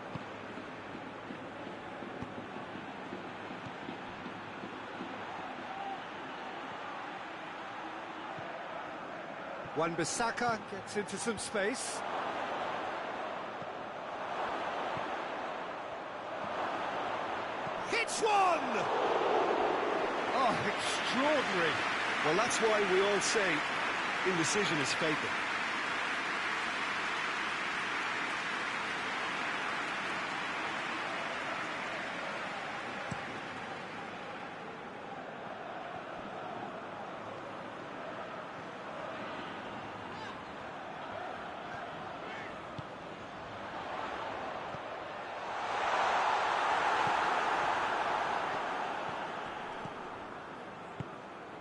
Speaker 1: Wan-Bissaka gets into some space. Hits one! Oh, extraordinary.
Speaker 2: Well, that's why we all say indecision is fatal.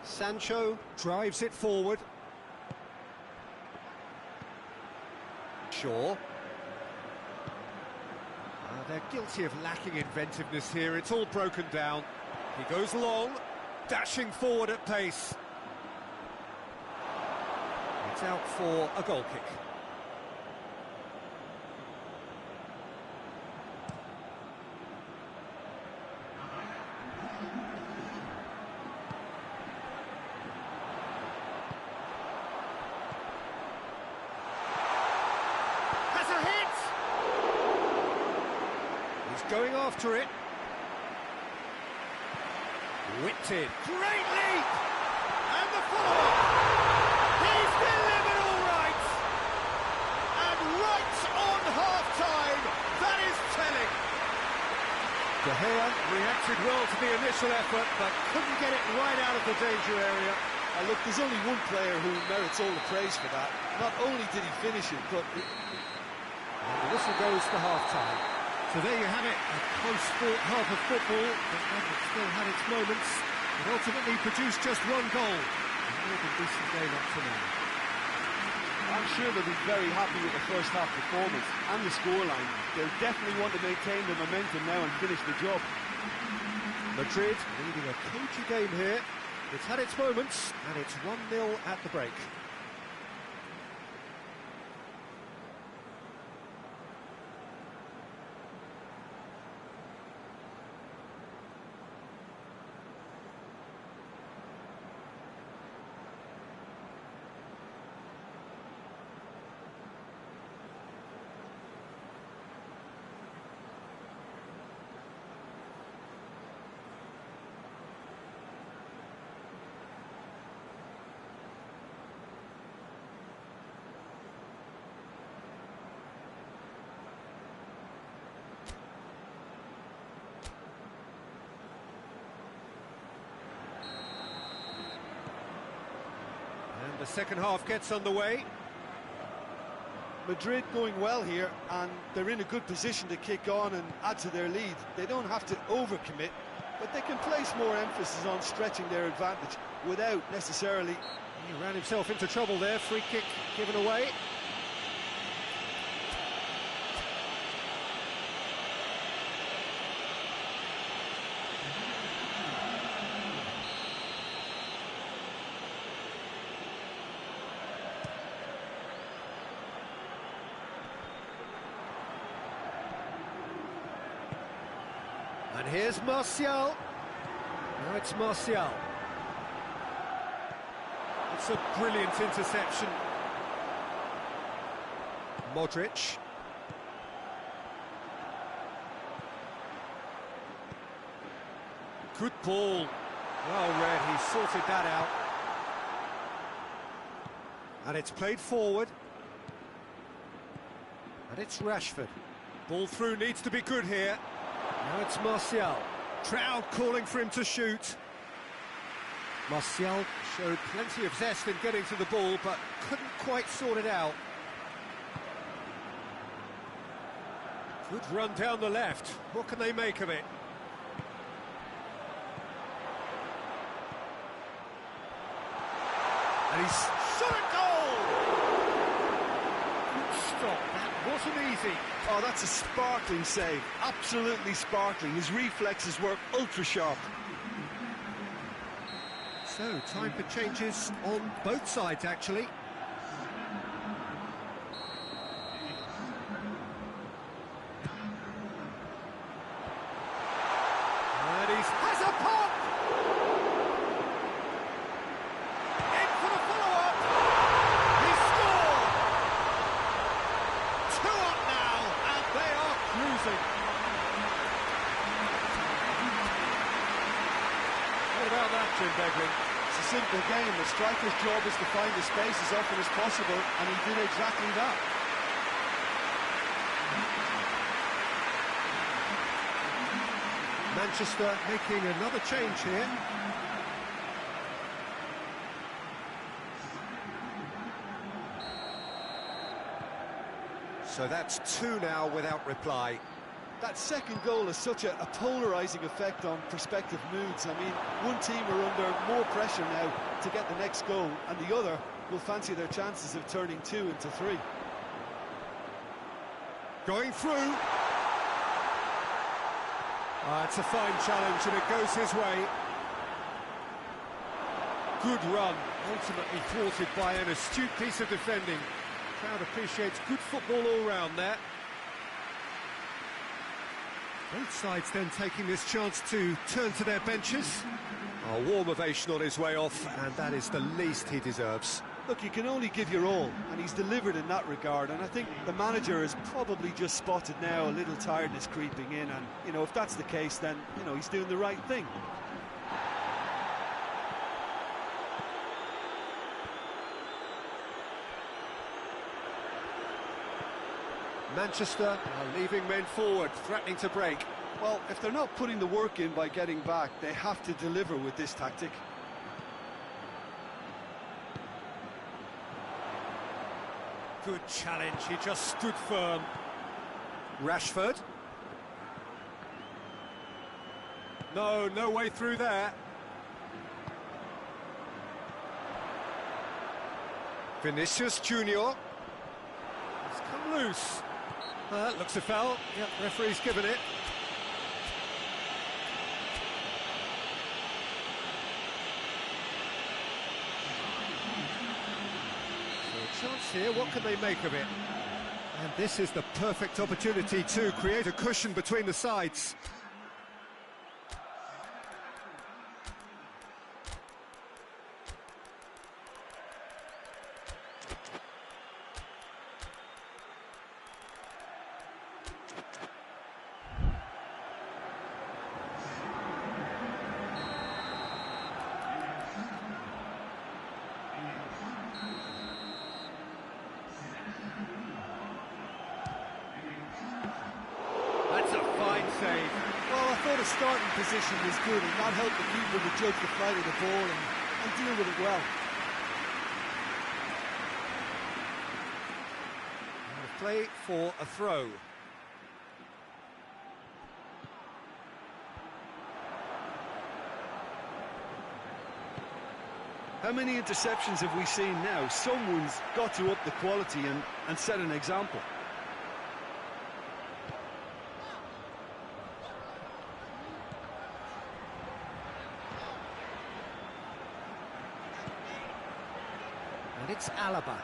Speaker 1: Sancho drives it forward. Shaw. They're guilty of lacking inventiveness here. It's all broken down. He goes long, dashing forward at pace. It's out for a goal kick. Going after it. Whipped in. Great leap! And the follow-up! He's delivered all right! And right on half-time, that is telling. De Gea reacted well to the initial effort, but couldn't get it right out of the danger area.
Speaker 2: Look, there's only one player who merits all the praise for that. Not only did he finish it, but...
Speaker 1: And the whistle goes to half-time. So there you have it, a close-fought half of football, but it still had its moments. It ultimately produced just one goal. A more than decent game up to now.
Speaker 3: I'm sure they'll be very happy with the first half performance and the scoreline. They'll definitely want to maintain the momentum now and finish the job.
Speaker 1: Madrid leading a cagey game here. It's had its moments, and it's 1-0 at the break. The second half gets underway.
Speaker 2: Madrid going well here, and they're in a good position to kick on and add to their lead. They don't have to overcommit, but they can place more emphasis on stretching their advantage without necessarily...
Speaker 1: He ran himself into trouble there, free kick given away. And here's Martial. Now it's Martial. It's a brilliant interception. Modric. Good ball. Well read, he sorted that out. And it's played forward. And it's Rashford. Ball through needs to be good here. Now it's Martial. Crowd calling for him to shoot. Martial showed plenty of zest in getting to the ball, but couldn't quite sort it out. Good run down the left. What can they make of it? And he's shot a goal! Good stop, that wasn't easy.
Speaker 2: Oh, that's a sparkling save, absolutely sparkling. His reflexes were ultra sharp.
Speaker 1: So, time for changes on both sides, actually. And he has a pop! In for the follow-up! He scored! 2 up now, and they are cruising. What about that, Jim Beglin?
Speaker 3: It's a simple game. The striker's job is to find the space as often as possible, and he did exactly that.
Speaker 1: Manchester making another change here. So that's 2 now without reply.
Speaker 2: That second goal has such a polarising effect on prospective moods. I mean, one team are under more pressure now to get the next goal, and the other will fancy their chances of turning 2 into 3.
Speaker 1: Going through. It's a fine challenge, and it goes his way. Good run, ultimately thwarted by an astute piece of defending. The crowd appreciates good football all round there. Both sides then taking this chance to turn to their benches. A warm ovation on his way off, and that is the least he deserves.
Speaker 2: Look, you can only give your all, and he's delivered in that regard, and I think the manager has probably just spotted now a little tiredness creeping in, and, you know, if that's the case, then, you know, he's doing the right thing.
Speaker 1: Manchester are leaving men forward, threatening to break.
Speaker 2: Well, if they're not putting the work in by getting back, they have to deliver with this tactic.
Speaker 1: Good challenge, he just stood firm. Rashford. No way through there. Vinicius Junior. It's come loose. Looks a foul. Yep, referee's given it. Chance here, what can they make of it? And this is the perfect opportunity to create a cushion between the sides. Save.
Speaker 2: Well, I thought a starting position was good, and that helped the keeper to judge the flight of the ball and deal with it well.
Speaker 1: Play for a throw.
Speaker 2: How many interceptions have we seen now? Someone's got to up the quality and set an example.
Speaker 1: And it's Alaba.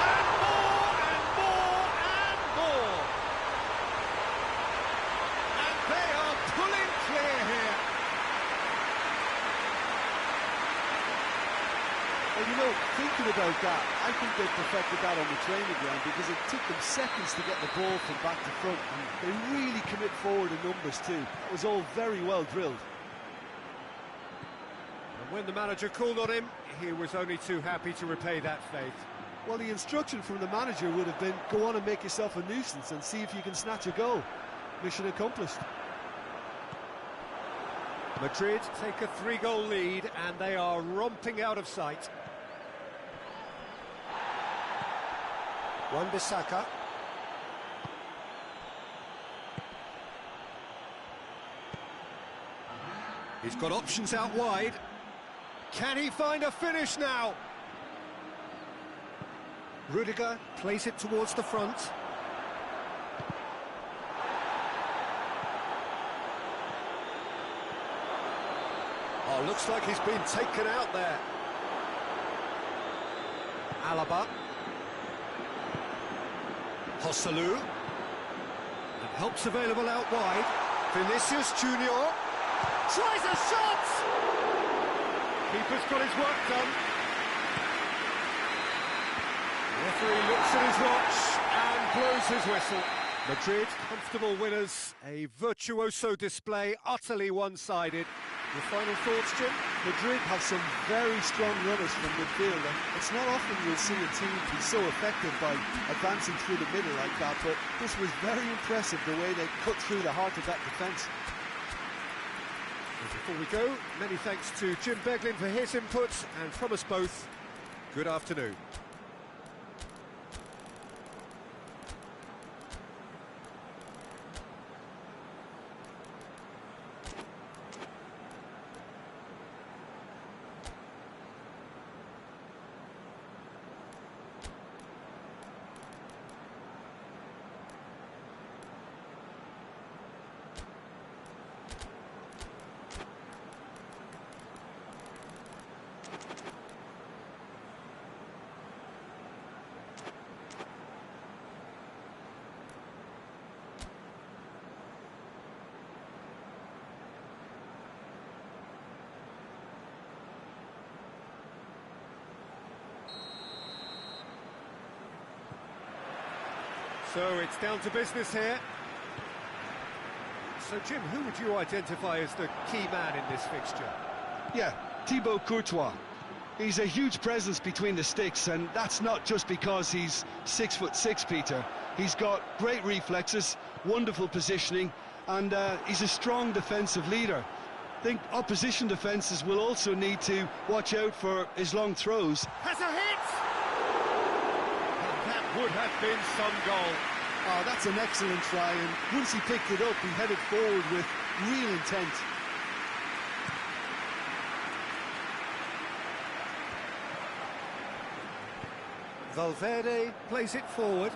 Speaker 3: And more, and more, about that. I think they perfected that on the training ground because it took them seconds to get the ball from back to front, and they really commit forward in numbers too. That was all very well drilled.
Speaker 1: And when the manager called on him, he was only too happy to repay that faith.
Speaker 3: Well, the instruction from the manager would have been, go on and make yourself a nuisance and see if you can snatch a goal. Mission accomplished.
Speaker 1: Madrid take a 3-goal lead and they are romping out of sight. Wan-Bissaka. He's got options out wide. Can he find a finish now? Rudiger plays it towards the front. Oh, looks like he's been taken out there. Alaba. Hosselu. And help's available out wide. Vinicius Junior tries a shot! Keeper's got his work done. The referee looks at his watch and blows his whistle. Madrid, comfortable winners. A virtuoso display, utterly one-sided. Your final thoughts, Jim?
Speaker 3: Madrid have some very strong runners from midfield, and it's not often you'll see a team be so effective by advancing through the middle like that, but this was very impressive, the way they cut through the heart of that defence.
Speaker 1: Before we go, many thanks to Jim Beglin for his input, and from us both, good afternoon. So it's down to business here. So Jim, who would you identify as the key man in this fixture?
Speaker 2: Yeah, Thibaut Courtois. He's a huge presence between the sticks, and that's not just because he's 6'6", Peter. He's got great reflexes, wonderful positioning, and he's a strong defensive leader. I think opposition defences will also need to watch out for his long throws.
Speaker 1: Has a hit! And that would have been some goal.
Speaker 3: Oh, that's an excellent try, and once he picked it up, he headed forward with real intent.
Speaker 1: Valverde plays it forward.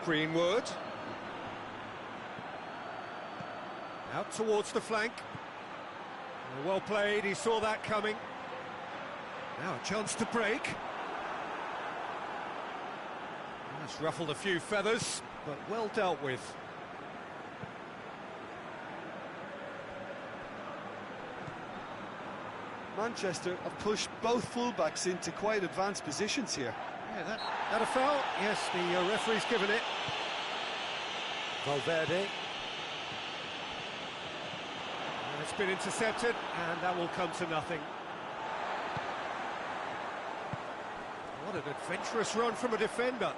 Speaker 1: Greenwood. Out towards the flank. Well played, he saw that coming. Now a chance to break. That's ruffled a few feathers, but well dealt with.
Speaker 3: Manchester have pushed both fullbacks into quite advanced positions here.
Speaker 1: Yeah, that a foul? Yes, the referee's given it. Valverde. And it's been intercepted, and that will come to nothing. What an adventurous run from a defender.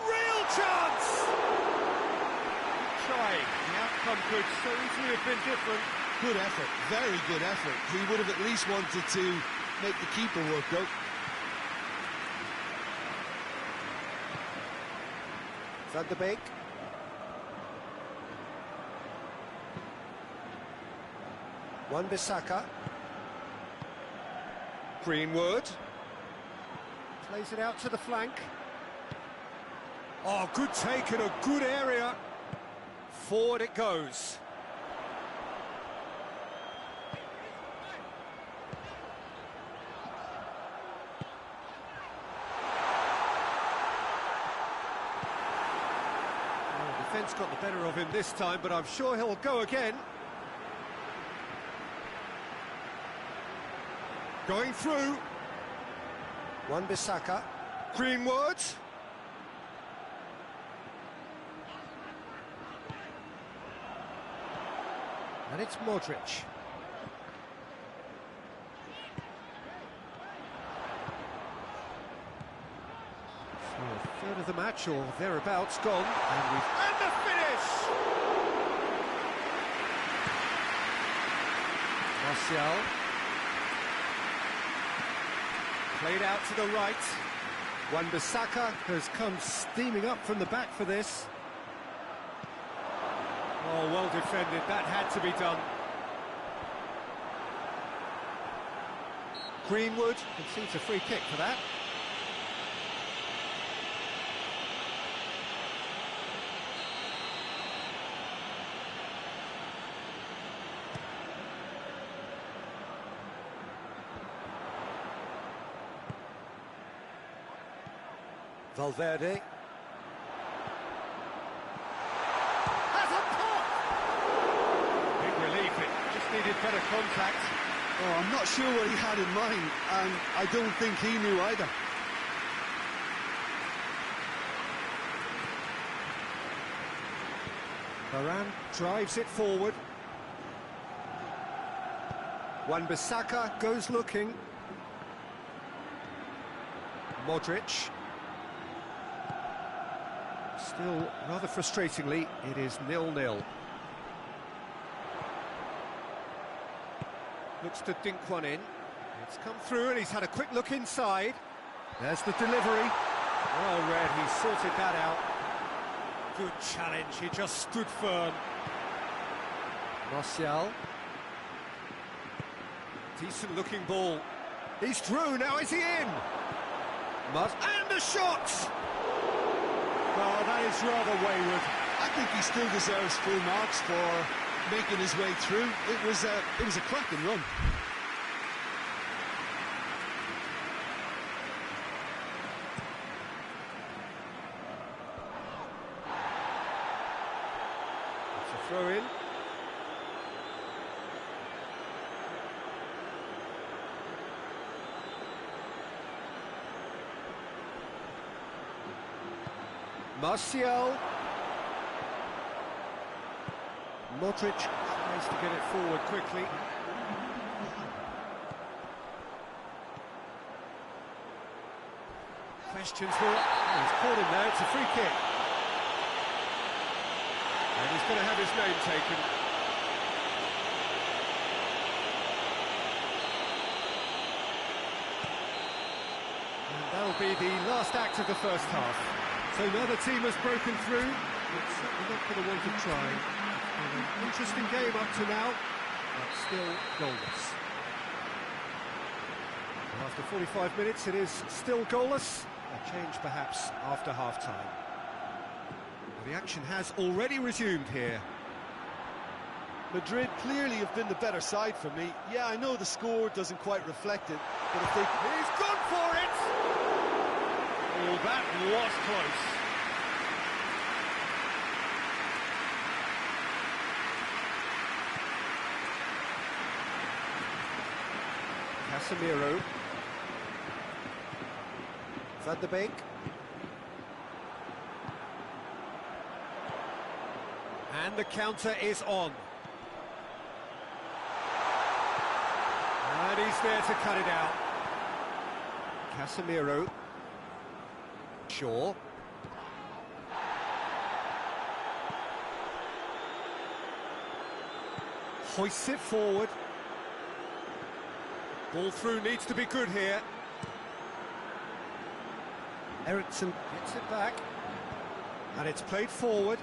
Speaker 1: Real chance! Trying. The outcome could so easily have been different.
Speaker 2: Good effort, very good effort. He would have at least wanted to make the keeper work out.
Speaker 1: Van de Beek. Wan-Bissaka. Greenwood. Plays it out to the flank. Oh, good take in a good area. Forward it goes. Defence got the better of him this time, but I'm sure he'll go again. Going through. Wan-Bissaka. Greenwood. And it's Modric. So a third of the match or thereabouts gone. And the finish! Martial. Played out to the right. Wan-Bissaka has come steaming up from the back for this. Oh, well defended, that had to be done. Greenwood concedes a free kick for that. Valverde. Has a pop! Big relief, it just needed better contact.
Speaker 3: Oh, I'm not sure what he had in mind, and I don't think he knew either.
Speaker 1: Varane drives it forward. Wan-Bissaka goes looking. Modric. Still, rather frustratingly, it is 0-0. Looks to dink one in. It's come through and he's had a quick look inside. There's the delivery. Well read, he sorted that out. Good challenge, he just stood firm. Martial. Decent looking ball. He's through, now is he in? And the shot! Oh, that is rather wayward.
Speaker 3: I think he still deserves full marks for making his way through. It was a cracking run.
Speaker 1: It's a throw in. Martial. Modric tries to get it forward quickly. Questions for it. Oh, he's caught him there, it's a free kick. And he's going to have his name taken. And that'll be the last act of the first half. So now the team has broken through. It's certainly not for the want of trying. It's been an interesting game up to now, but still goalless. And after 45 minutes, it is still goalless. A change perhaps after half-time. Well, the action has already resumed here.
Speaker 3: Madrid clearly have been the better side for me. Yeah, I know the score doesn't quite reflect it, but if they...
Speaker 1: He's gone for it! Oh, that was close. Casemiro. Van de Beek. And the counter is on. And he's there to cut it out. Casemiro. Shaw. Hoists it forward. Ball through needs to be good here. Ericsson gets it back. And it's played forward.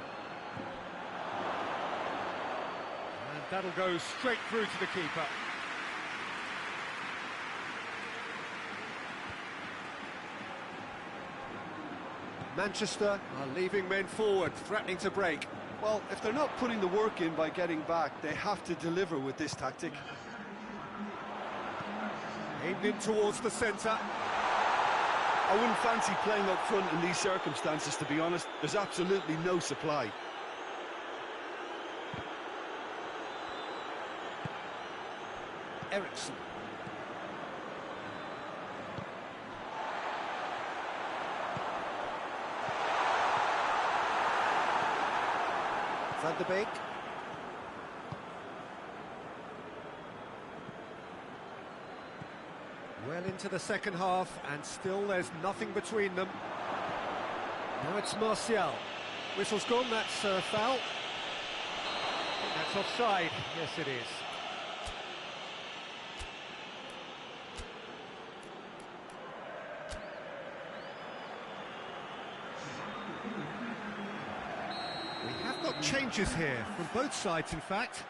Speaker 1: And that'll go straight through to the keeper. Manchester are leaving men forward, threatening to break.
Speaker 3: Well, if they're not putting the work in by getting back, they have to deliver with this tactic.
Speaker 1: Aimed in towards the centre.
Speaker 3: I wouldn't fancy playing up front in these circumstances, to be honest. There's absolutely no supply.
Speaker 1: Ericsson. Van der Beek. Well into the second half, and still there's nothing between them. Now it's Martial. Whistle's gone, that's foul. I think that's offside. Yes, it is. We have got changes here, from both sides, in fact.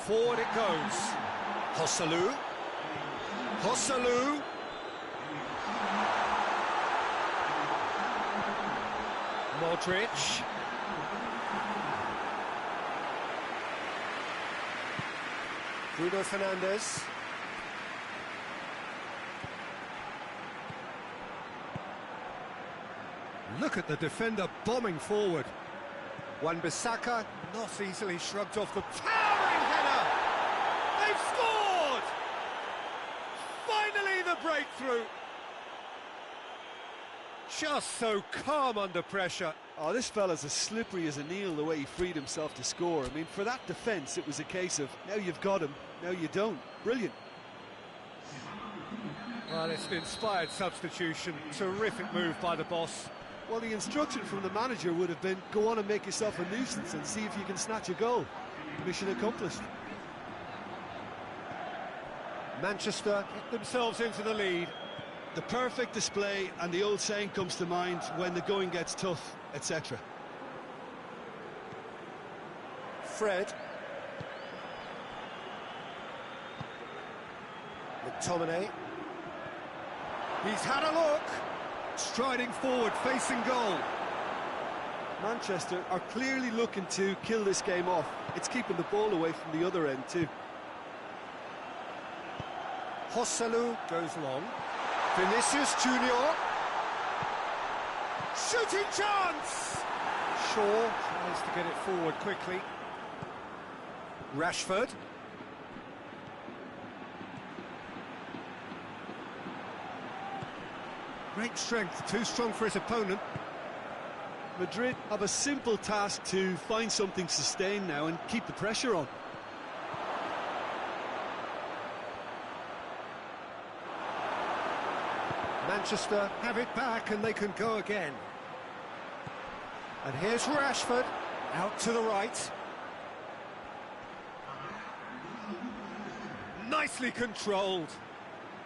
Speaker 1: Forward it goes. Joselu. Joselu. Modric. Bruno Fernandes. Look at the defender bombing forward. Wan-Bissaka not easily shrugged off the towering header. They've scored! Finally the breakthrough. Just so calm under pressure.
Speaker 3: Oh, this fella's as slippery as an eel the way he freed himself to score. I mean, for that defence, it was a case of, now you've got him, now you don't. Brilliant.
Speaker 1: Well, it's an inspired substitution. Terrific move by the boss.
Speaker 3: Well, the instruction from the manager would have been, go on and make yourself a nuisance and see if you can snatch a goal. Mission accomplished.
Speaker 1: Manchester get themselves into the lead.
Speaker 2: The perfect display, and the old saying comes to mind, when the going gets tough, etc.
Speaker 1: Fred. McTominay. He's had a look. Striding forward, facing goal.
Speaker 3: Manchester are clearly looking to kill this game off. It's keeping the ball away from the other end too.
Speaker 1: Joselu goes long. Vinicius Junior. Shooting chance! Shaw tries to get it forward quickly. Rashford. Great strength, too strong for his opponent.
Speaker 2: Madrid have a simple task to find something sustained now and keep the pressure on.
Speaker 1: Manchester have it back and they can go again. And here's Rashford, out to the right. Nicely controlled.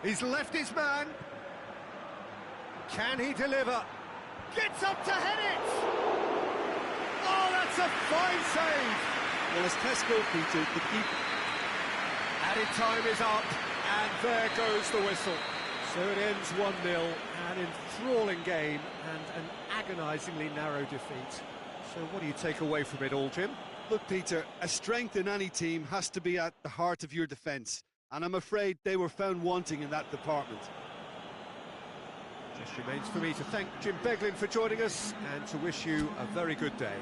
Speaker 1: He's left his man. Can he deliver? Gets up to head it! Oh, that's a fine save!
Speaker 3: Well, as Tesco Peter, the keeper.
Speaker 1: Added time is up, and there goes the whistle. So it ends 1-0, an enthralling game and an agonisingly narrow defeat. So what do you take away from it all, Jim?
Speaker 2: Look, Peter, a strength in any team has to be at the heart of your defence, and I'm afraid they were found wanting in that department.
Speaker 1: Just remains for me to thank Jim Beglin for joining us and to wish you a very good day.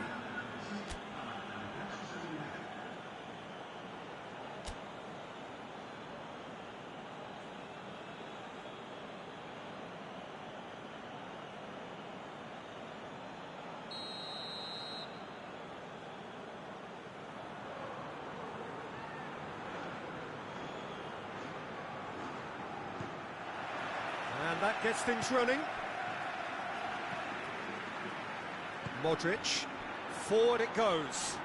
Speaker 1: And that gets things running. Modric, forward it goes.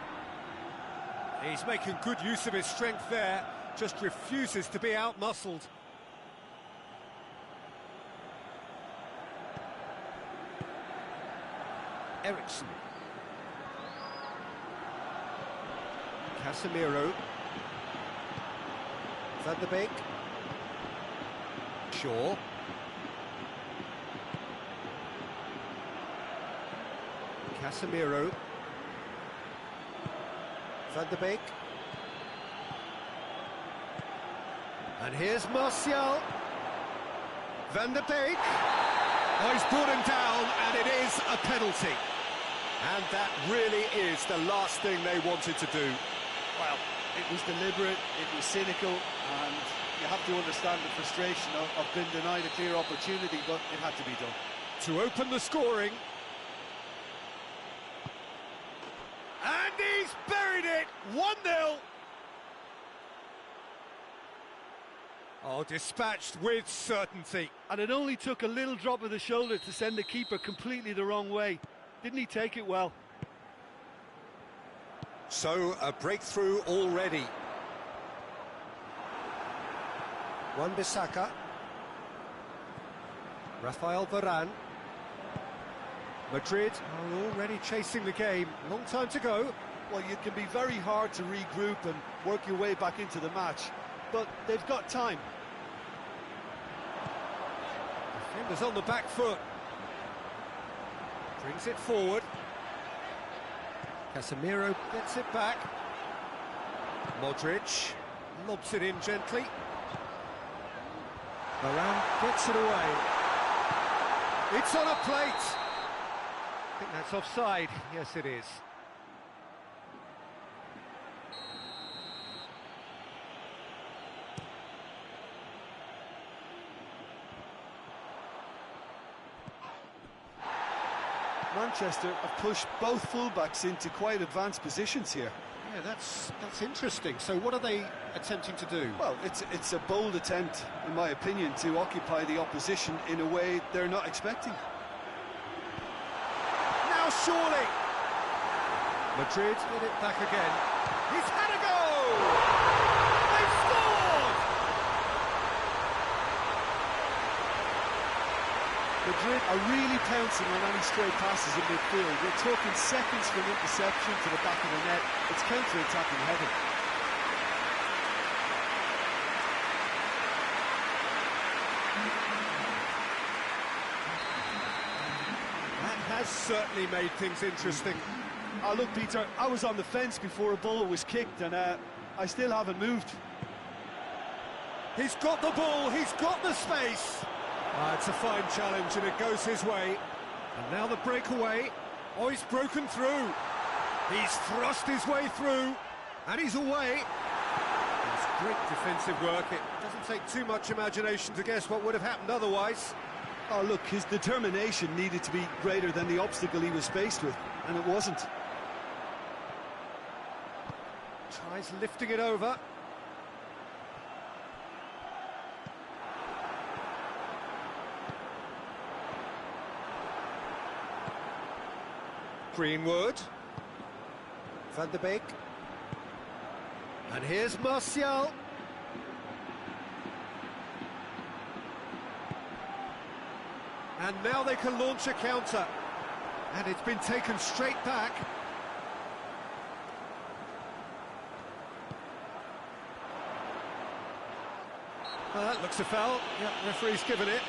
Speaker 1: He's making good use of his strength there, just refuses to be out-muscled. Ericsson. Casemiro. Van der Beek. Shaw. Casemiro. Van der Beek. And here's Martial. Van der Beek. Oh, he's brought him down, and it is a penalty. And that really is the last thing they wanted to do.
Speaker 3: Well, it was deliberate, it was cynical, and you have to understand the frustration of being denied a clear opportunity, but it had to be done.
Speaker 1: To open the scoring. And he's buried it! 1-0! Oh, dispatched with certainty.
Speaker 3: And it only took a little drop of the shoulder to send the keeper completely the wrong way. Didn't he take it well?
Speaker 1: So, a breakthrough already. Wan-Bissaka. Rafael Varane. Madrid are already chasing the game. Long time to go.
Speaker 3: Well, it can be very hard to regroup and work your way back into the match, but they've got time.
Speaker 1: Defenders on the back foot. Brings it forward. Casemiro gets it back. Modric lobs it in gently. Varane gets it away. It's on a plate. I think that's offside. Yes, it is.
Speaker 3: Manchester have pushed both fullbacks into quite advanced positions here.
Speaker 1: Yeah, that's interesting. So what are they attempting to do?
Speaker 3: Well, it's a bold attempt, in my opinion, to occupy the opposition in a way they're not expecting.
Speaker 1: Now surely! Madrid get it back again. He's had a goal! They've scored!
Speaker 3: Madrid are really pouncing on any stray passes in midfield. We're talking seconds from interception to the back of the net. It's counter-attacking heaven.
Speaker 1: That has certainly made things interesting.
Speaker 3: Oh, look, Peter, I was on the fence before a ball was kicked, and I still haven't moved.
Speaker 1: He's got the ball, he's got the space. It's a fine challenge, and it goes his way. And now the breakaway. Oh, he's broken through. He's thrust his way through, and he's away. It's great defensive work. It doesn't take too much imagination to guess what would have happened otherwise.
Speaker 3: Oh, look, his determination needed to be greater than the obstacle he was faced with, and it wasn't.
Speaker 1: Tries lifting it over. Greenwood. Van der Beek. And here's Martial. And now they can launch a counter. And it's been taken straight back. Well, that looks a foul. Yep, referee's given it.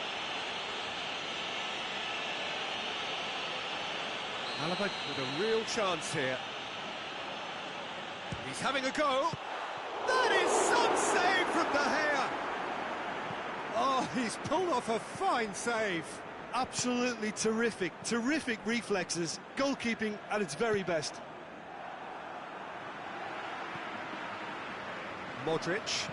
Speaker 1: Alaba with a real chance here. He's having a go. That is some save from De Gea. Oh, he's pulled off a fine save.
Speaker 3: Absolutely terrific, terrific reflexes. Goalkeeping at its very best.
Speaker 1: Modric.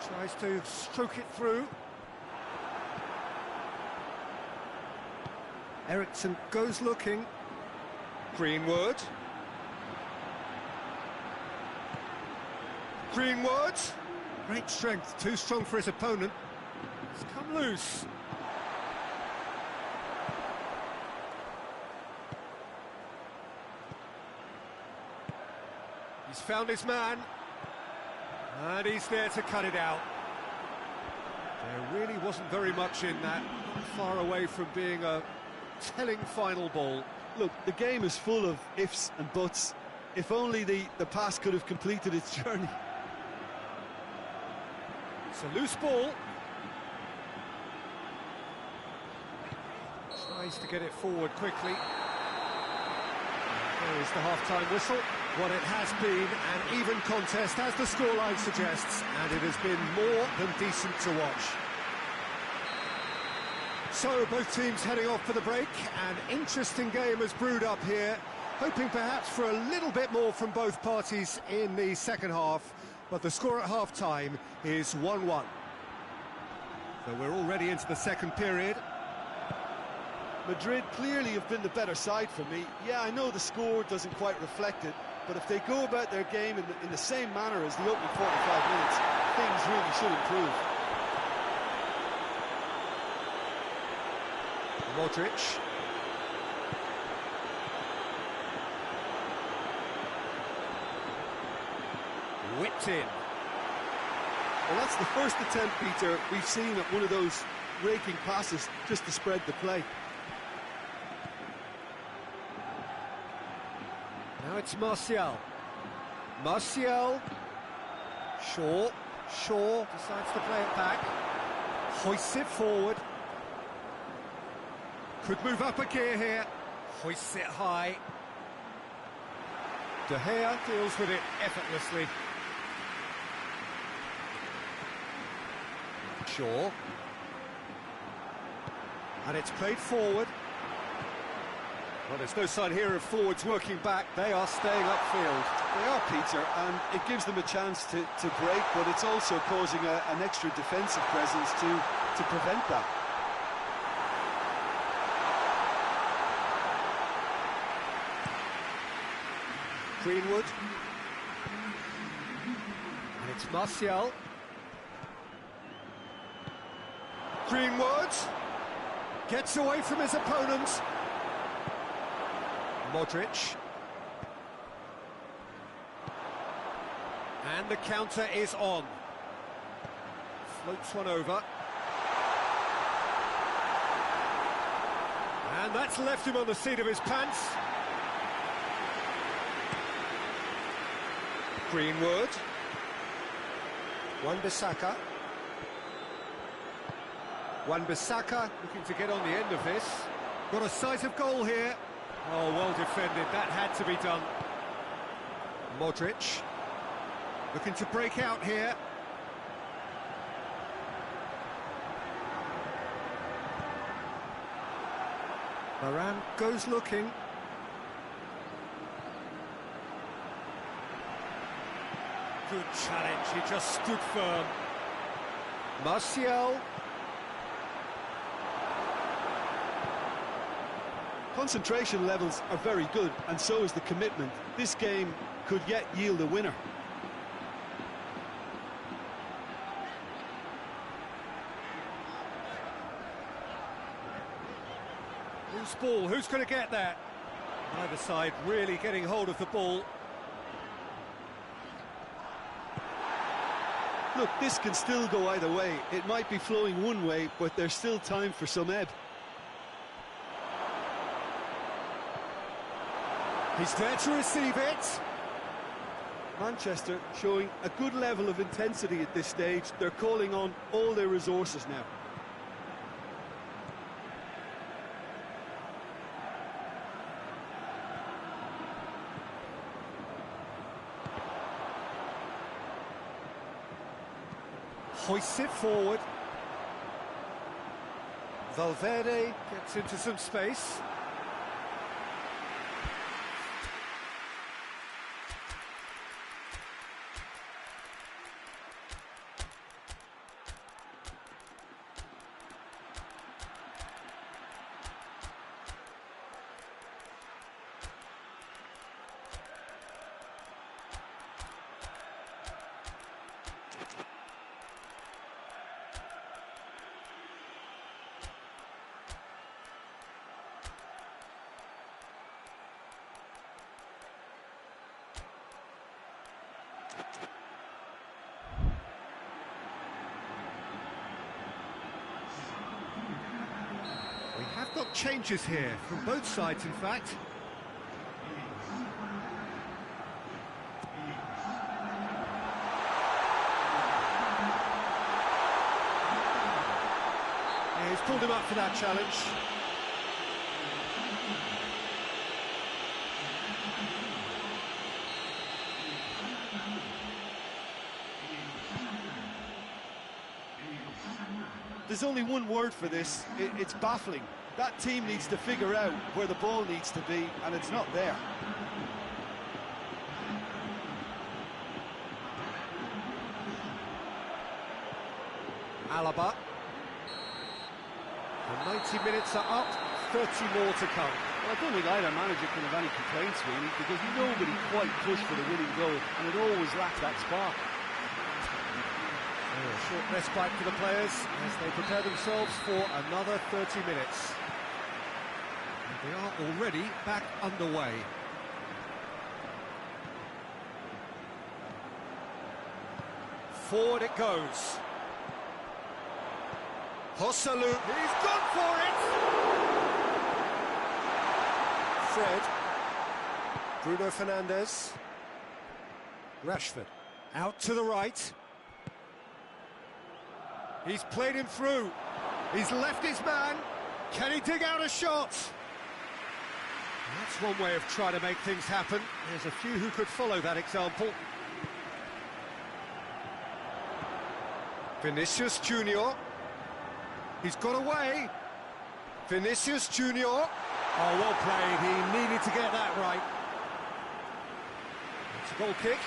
Speaker 1: Tries to stroke it through. Eriksen goes looking. Greenwood. Greenwood. Great strength, too strong for his opponent. It's come loose. He's found his man. And he's there to cut it out. There really wasn't very much in that. Not far away from being a telling final ball.
Speaker 3: Look, the game is full of ifs and buts. If only the pass could have completed its journey.
Speaker 1: It's a loose ball. Tries to get it forward quickly. There's the half-time whistle. What it has been an even contest, as the scoreline suggests, and it has been more than decent to watch. So, both teams heading off for the break. An interesting game has brewed up here, hoping perhaps for a little bit more from both parties in the second half, but the score at half-time is 1-1. So we're already into the second period.
Speaker 3: Madrid clearly have been the better side for me. Yeah, I know the score doesn't quite reflect it, but if they go about their game in the same manner as the opening 45 minutes, things really should improve.
Speaker 1: Modric. Whipped in.
Speaker 3: Well, that's the first attempt, Peter, we've seen at one of those raking passes just to spread the play.
Speaker 1: Now it's Martial. Martial. Shaw decides to play it back. Hoists it forward. Could move up a gear here. Hoists it high. De Gea deals with it effortlessly. Shaw. And it's played forward. Well, there's no sign here of forwards working back. They are staying upfield.
Speaker 3: They are, Peter, and it gives them a chance to break, but it's also causing an extra defensive presence to prevent that.
Speaker 1: Greenwood. And it's Martial. Greenwood gets away from his opponent. Modric. And the counter is on. Floats one over. And that's left him on the seat of his pants. Greenwood. Wan-Bissaka. Wan-Bissaka looking to get on the end of this. Got a sight of goal here. Oh, well defended. That had to be done. Modric. Looking to break out here. Varane goes looking. Good challenge, he just stood firm. Martial.
Speaker 3: Concentration levels are very good, and so is the commitment. This game could yet yield a winner.
Speaker 1: Whose ball? Who's going to get that? Either side really getting hold of the ball.
Speaker 3: Look, this can still go either way. It might be flowing one way, but there's still time for some ebb.
Speaker 1: He's there to receive it.
Speaker 3: Manchester showing a good level of intensity at this stage. They're calling on all their resources now.
Speaker 1: Hoists it forward. Valverde gets into some space. We have got changes here from both sides, in fact. Yeah, he's pulled him up for that challenge.
Speaker 3: There's only one word for this. It's baffling. That team needs to figure out where the ball needs to be, and it's not there.
Speaker 1: Alaba. The 90 minutes are up, 30 more to come.
Speaker 3: Well, I don't think either manager can have any complaints, really, because nobody quite pushed for the winning goal, and it always lacked that spark.
Speaker 1: Short respite for the players as they prepare themselves for another 30 minutes. And they are already back underway. Forward it goes. Joselu, he's gone for it! Fred. Bruno Fernandes. Rashford. Out to the right. He's played him through. He's left his man. Can he dig out a shot? That's one way of trying to make things happen. There's a few who could follow that example. Vinicius Junior. He's got away. Vinicius Junior. Oh, well played. He needed to get that right. It's a goal kick.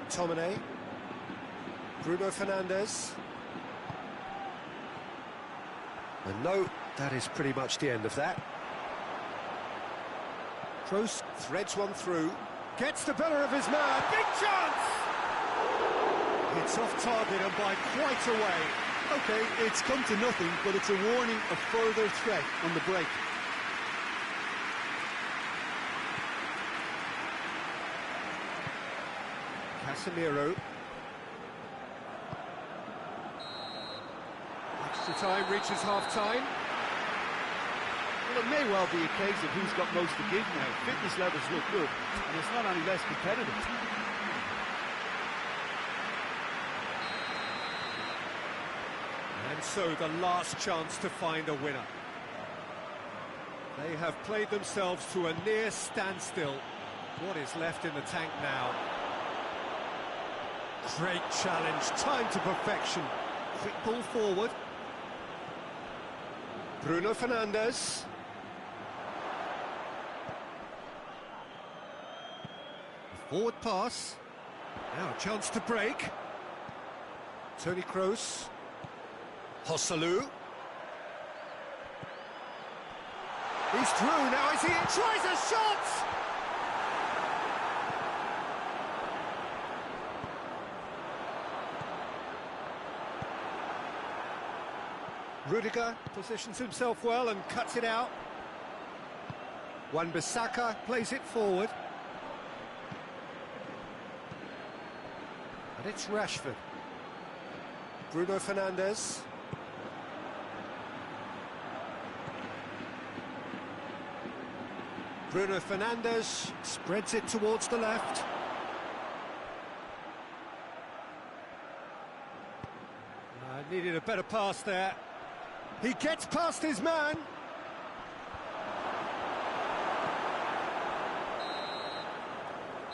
Speaker 1: McTominay. Bruno Fernandes. And no, that is pretty much the end of that. Kroos threads one through, gets the better of his man, big chance! It's off target and by quite a way.
Speaker 3: OK, it's come to nothing, but it's a warning of further threat on the break.
Speaker 1: Casemiro. Extra time reaches half-time.
Speaker 3: Well, it may well be a case of who's got most to give now. Fitness levels look good, and it's not any less competitive.
Speaker 1: And so the last chance to find a winner. They have played themselves to a near standstill. What is left in the tank now? Great challenge, time to perfection. Quick ball forward. Bruno Fernandes. Forward pass. Now a chance to break. Toni Kroos. Joselu. He's through, now is he? Tries a shot! Rudiger positions himself well and cuts it out. Wan-Bissaka plays it forward. And it's Rashford. Bruno Fernandes. Bruno Fernandes spreads it towards the left. Needed a better pass there. He gets past his man.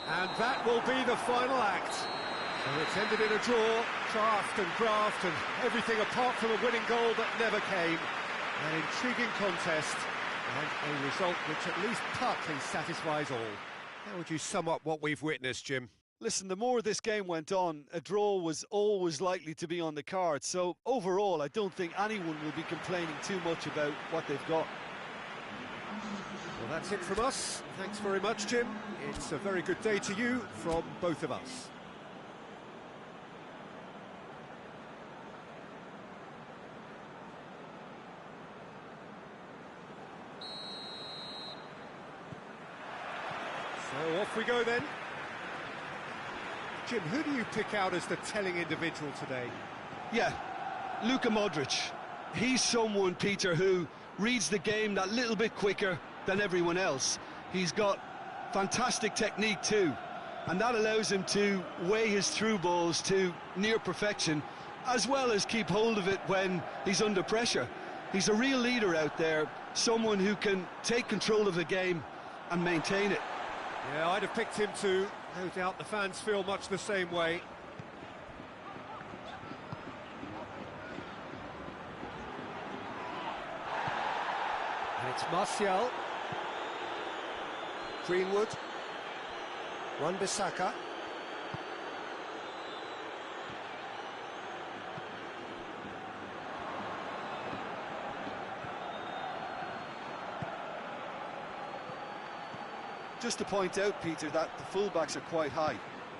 Speaker 1: And that will be the final act. So it's ended in a draw, craft and graft and everything apart from a winning goal that never came. An intriguing contest and a result which at least partly satisfies all. How would you sum up what we've witnessed, Jim?
Speaker 3: Listen, the more this game went on, a draw was always likely to be on the card. So overall, I don't think anyone will be complaining too much about what they've got.
Speaker 1: Well, that's it from us. Thanks very much, Jim. It's a very good day to you from both of us. So off we go then. Jim, who do you pick out as the telling individual today?
Speaker 2: Yeah, Luka Modric. He's someone, Peter, who reads the game that little bit quicker than everyone else. He's got fantastic technique too, and that allows him to weigh his through balls to near perfection, as well as keep hold of it when he's under pressure. He's a real leader out there, someone who can take control of the game and maintain it.
Speaker 1: Yeah, I'd have picked him too. No doubt the fans feel much the same way. And it's Martial. Greenwood. Wan-Bissaka.
Speaker 3: Just to point out, Peter, that the fullbacks are quite high.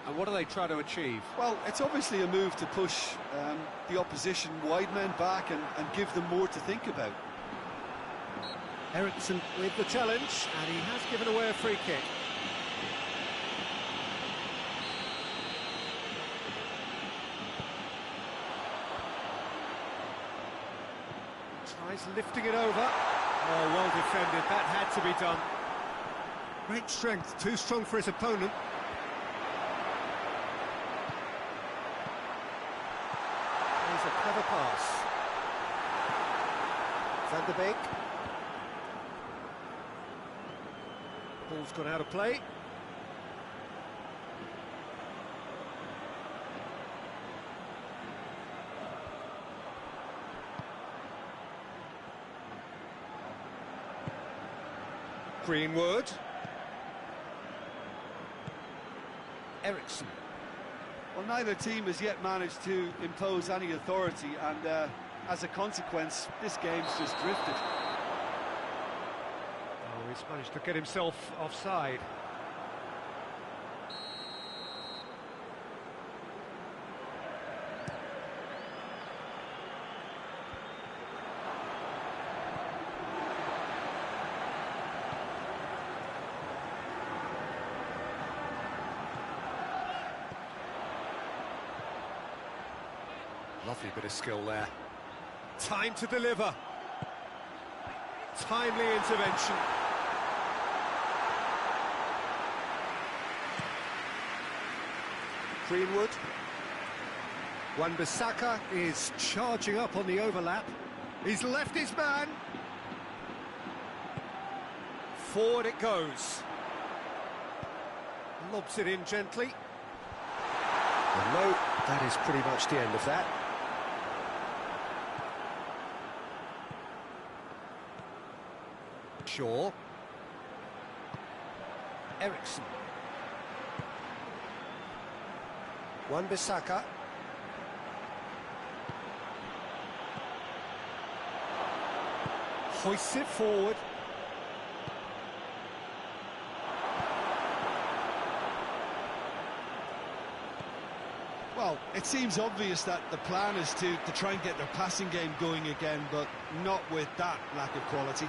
Speaker 1: And what are they trying to achieve?
Speaker 3: Well, it's obviously a move to push the opposition wide men back and give them more to think about.
Speaker 1: Eriksen with the challenge, and he has given away a free kick. Tries lifting it over. Oh, well defended, that had to be done. Great strength, too strong for his opponent. There's a clever pass. Van der Beek. Ball's gone out of play. Greenwood. Eriksen.
Speaker 3: Well, neither team has yet managed to impose any authority, and as a consequence, this game's just drifted.
Speaker 1: Oh, he's managed to get himself offside. Lovely bit of skill there. Time to deliver. Timely intervention. Greenwood. Wan-Bissaka is charging up on the overlap. He's left his man. Forward it goes. Lobs it in gently. And no, that is pretty much the end of that. Shaw. Eriksen. Wan-Bissaka. Hoists it forward.
Speaker 2: Well, it seems obvious that the plan is to try and get their passing game going again, but not with that lack of quality.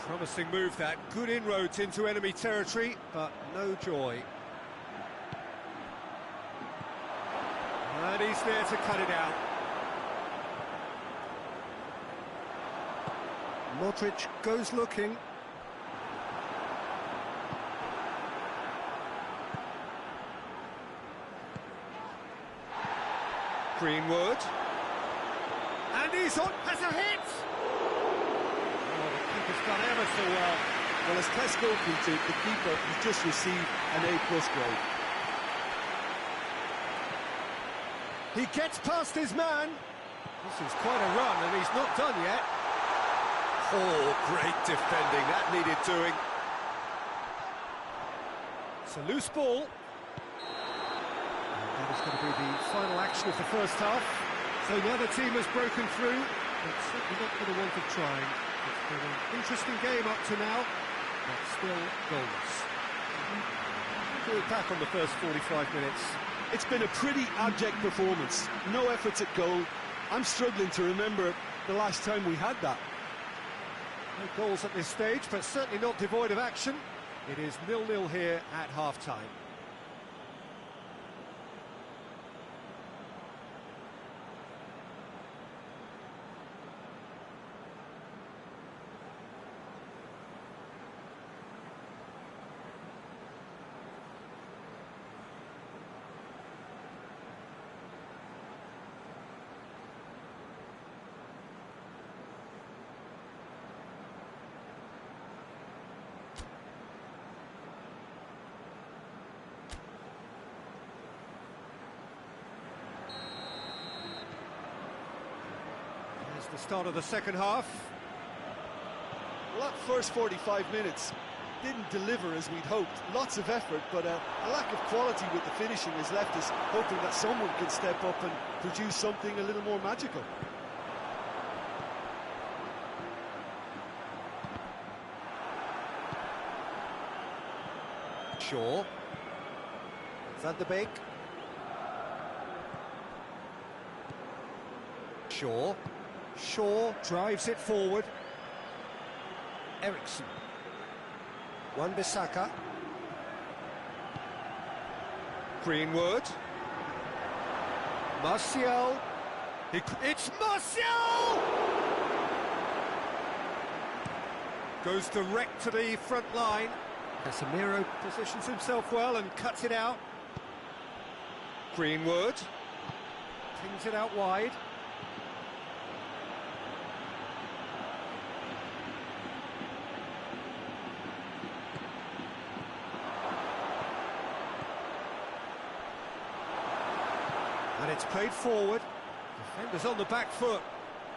Speaker 1: Promising move that, good inroads into enemy territory, but no joy. And he's there to cut it out. Modric goes looking. Greenwood. And he's on, has a hit! He's done ever so well.
Speaker 3: Well, as tests go, Peter, the keeper has just received an A+ grade.
Speaker 1: He gets past his man. This is quite a run, and he's not done yet. Oh, great defending. That needed doing. It's a loose ball. And that is going to be the final action of the first half. So neither team has broken through, but certainly not for the want of trying. It's been an interesting game up to now, but still goals. Good back on the first 45 minutes.
Speaker 2: It's been a pretty abject performance. No efforts at goal. I'm struggling to remember the last time we had that.
Speaker 1: No goals at this stage, but certainly not devoid of action. It is 0-0 here at half-time. the start of the second half.
Speaker 3: Well, that first 45 minutes didn't deliver as we'd hoped. Lots of effort, but a lack of quality with the finishing has left us hoping that someone can step up and produce something a little more magical.
Speaker 1: Shaw. Van der Beek. Shaw. Shaw drives it forward. Eriksson. Wan-Bissaka. Greenwood. Martial. It's Martial! Goes direct to the front line. Casemiro positions himself well and cuts it out. Greenwood. Pings it out wide. And it's played forward. Defender's on the back foot.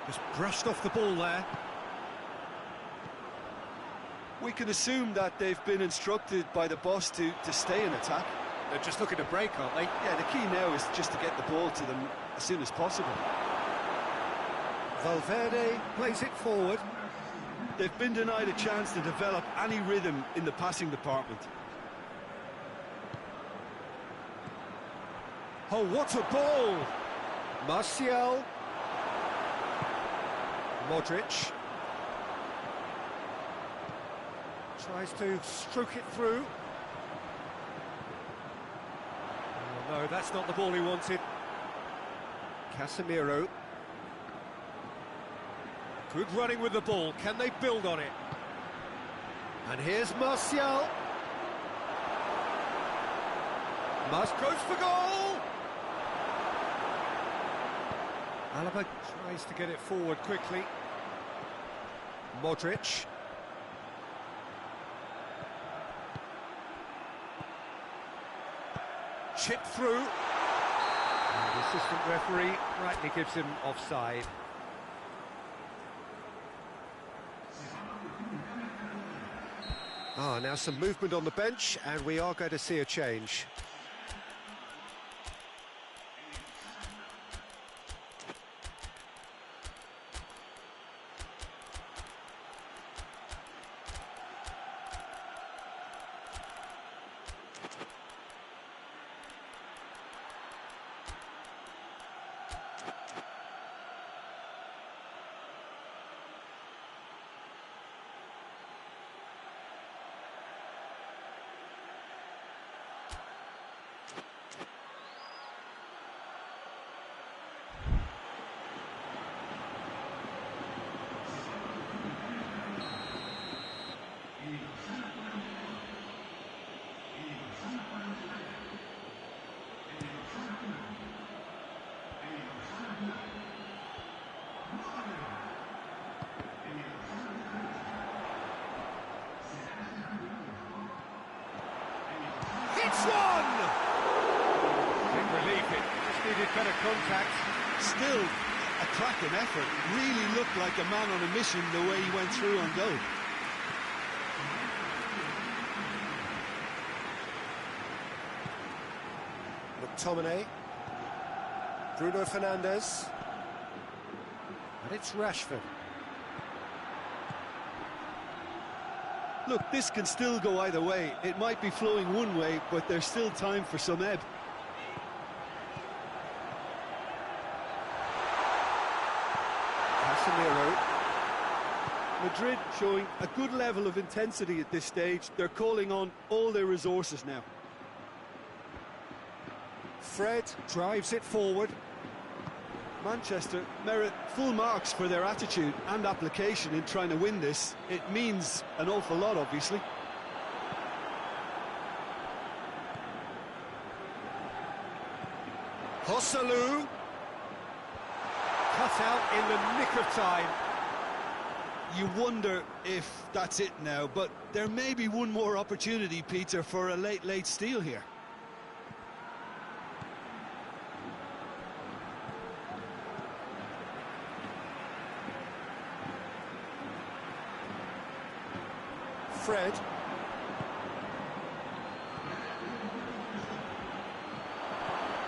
Speaker 1: Just brushed off the ball there.
Speaker 3: We can assume that they've been instructed by the boss to stay in attack.
Speaker 1: They're just looking to break, aren't they?
Speaker 3: Yeah, the key now is just to get the ball to them as soon as possible.
Speaker 1: Valverde plays it forward.
Speaker 2: They've been denied a chance to develop any rhythm in the passing department.
Speaker 1: Oh, what a ball! Martial. Modric. Tries to stroke it through. Oh, no, that's not the ball he wanted. Casemiro. Good running with the ball. Can they build on it? And here's Martial. Goes for goal! Alaba tries to get it forward quickly. Modric. Chip through. And the assistant referee rightly gives him offside. Now some movement on the bench, and we are going to see a change. It's one! Big relief, it just needed better contact.
Speaker 2: Still a cracking effort. Really looked like a man on a mission the way he went through on goal.
Speaker 1: McTominay. Bruno Fernandes. And it's Rashford.
Speaker 2: Look, this can still go either way. It might be flowing one way, but there's still time for some ebb.
Speaker 1: Casemiro.
Speaker 2: Madrid showing a good level of intensity at this stage. They're calling on all their resources now.
Speaker 1: Fred drives it forward.
Speaker 2: Manchester merit full marks for their attitude and application in trying to win this. It means an awful lot, obviously.
Speaker 1: Joselu. Cut out in the nick of time.
Speaker 2: You wonder if that's it now, but there may be one more opportunity, Peter, for a late steal here.
Speaker 1: Fred.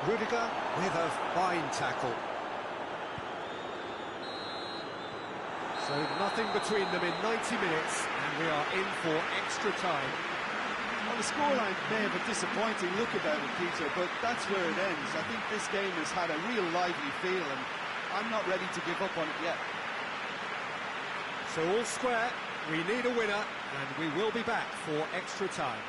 Speaker 1: Rudiger with a fine tackle. So nothing between them in 90 minutes, and we are in for extra time.
Speaker 3: Well, the scoreline may have a disappointing look about it, Peter, but that's where it ends. I think this game has had a real lively feel, and I'm not ready to give up on it yet.
Speaker 1: So all square, we need a winner, and we will be back for extra time.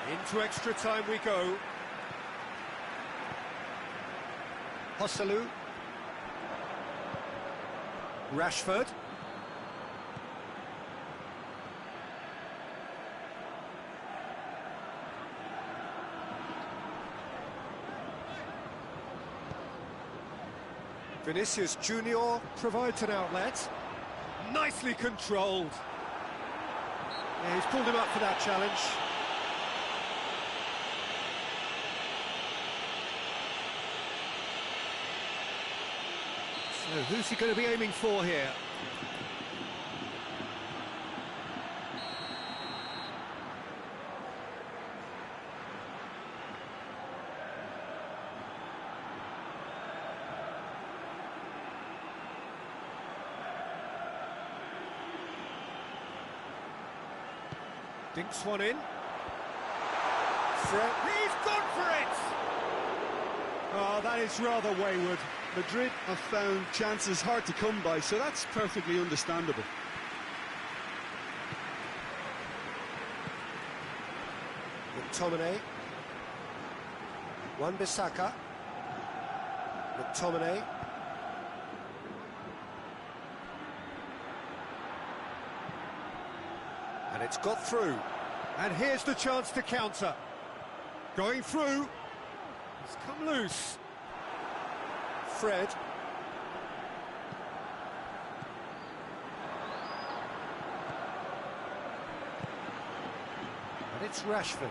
Speaker 1: Into extra time we go. Hosselu. Rashford. Vinicius Junior provides an outlet. Nicely controlled. Yeah, he's pulled him up for that challenge. So who's he going to be aiming for here? Dinks one in. Fred, he's gone for it! Oh, that is rather wayward.
Speaker 2: Madrid have found chances hard to come by, so that's perfectly understandable.
Speaker 1: McTominay. Wan-Bissaka. McTominay. And it's got through. And here's the chance to counter. Going through. It's come loose. Fred. And it's Rashford.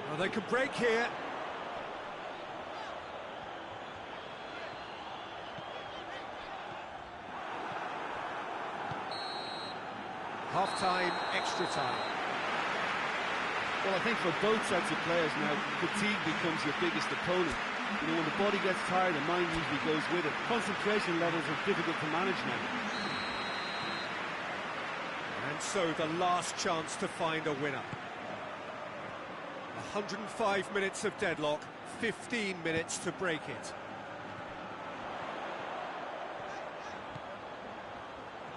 Speaker 1: Well, they could break here. Half-time, extra time.
Speaker 3: Well, I think for both sets of players now, fatigue becomes your biggest opponent. You know, when the body gets tired, the mind usually goes with it. Concentration levels are difficult to manage now.
Speaker 1: And so the last chance to find a winner. 105 minutes of deadlock, 15 minutes to break it.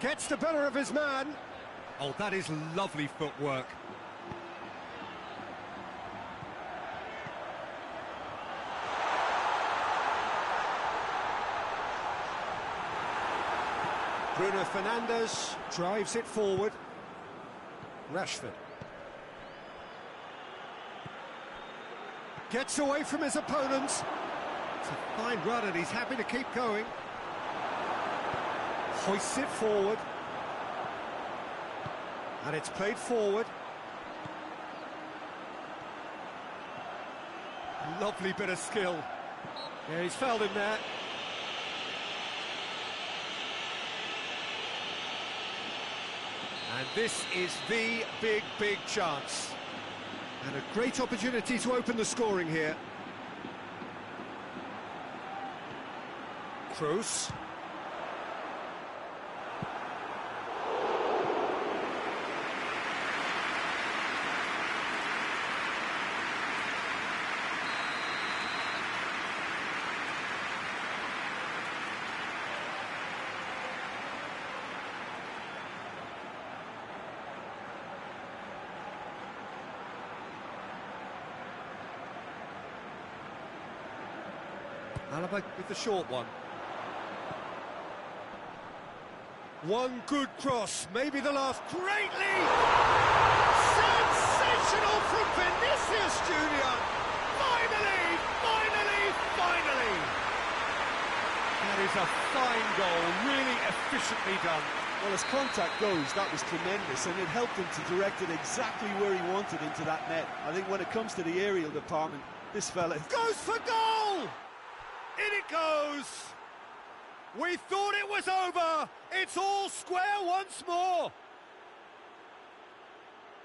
Speaker 1: Gets the better of his man. Oh, that is lovely footwork. Bruno Fernandes drives it forward. Rashford. Gets away from his opponents. It's a fine run and he's happy to keep going. Hoists it forward. And it's played forward. Lovely bit of skill. Yeah, he's fouled him there. And this is the big chance. And a great opportunity to open the scoring here. Kroos. Alaba with the short one. One good cross, maybe the last. Greatly! Sensational from Vinicius Junior! Finally! That is a fine goal, really efficiently done.
Speaker 3: Well, as contact goes, that was tremendous, and it helped him to direct it exactly where he wanted into that net. I think when it comes to the aerial department, this fella
Speaker 1: goes for goal! In it goes! We thought it was over! It's all square once more!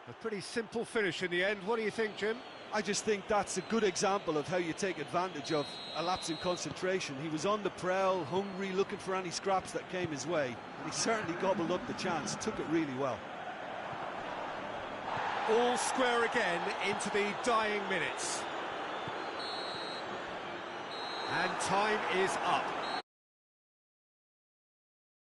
Speaker 1: A pretty simple finish in the end. What do you think, Jim?
Speaker 3: I just think that's a good example of how you take advantage of a lapse in concentration. He was on the prowl, hungry, looking for any scraps that came his way, and he certainly gobbled up the chance, took it really well.
Speaker 1: All square again into the dying minutes. And time is up.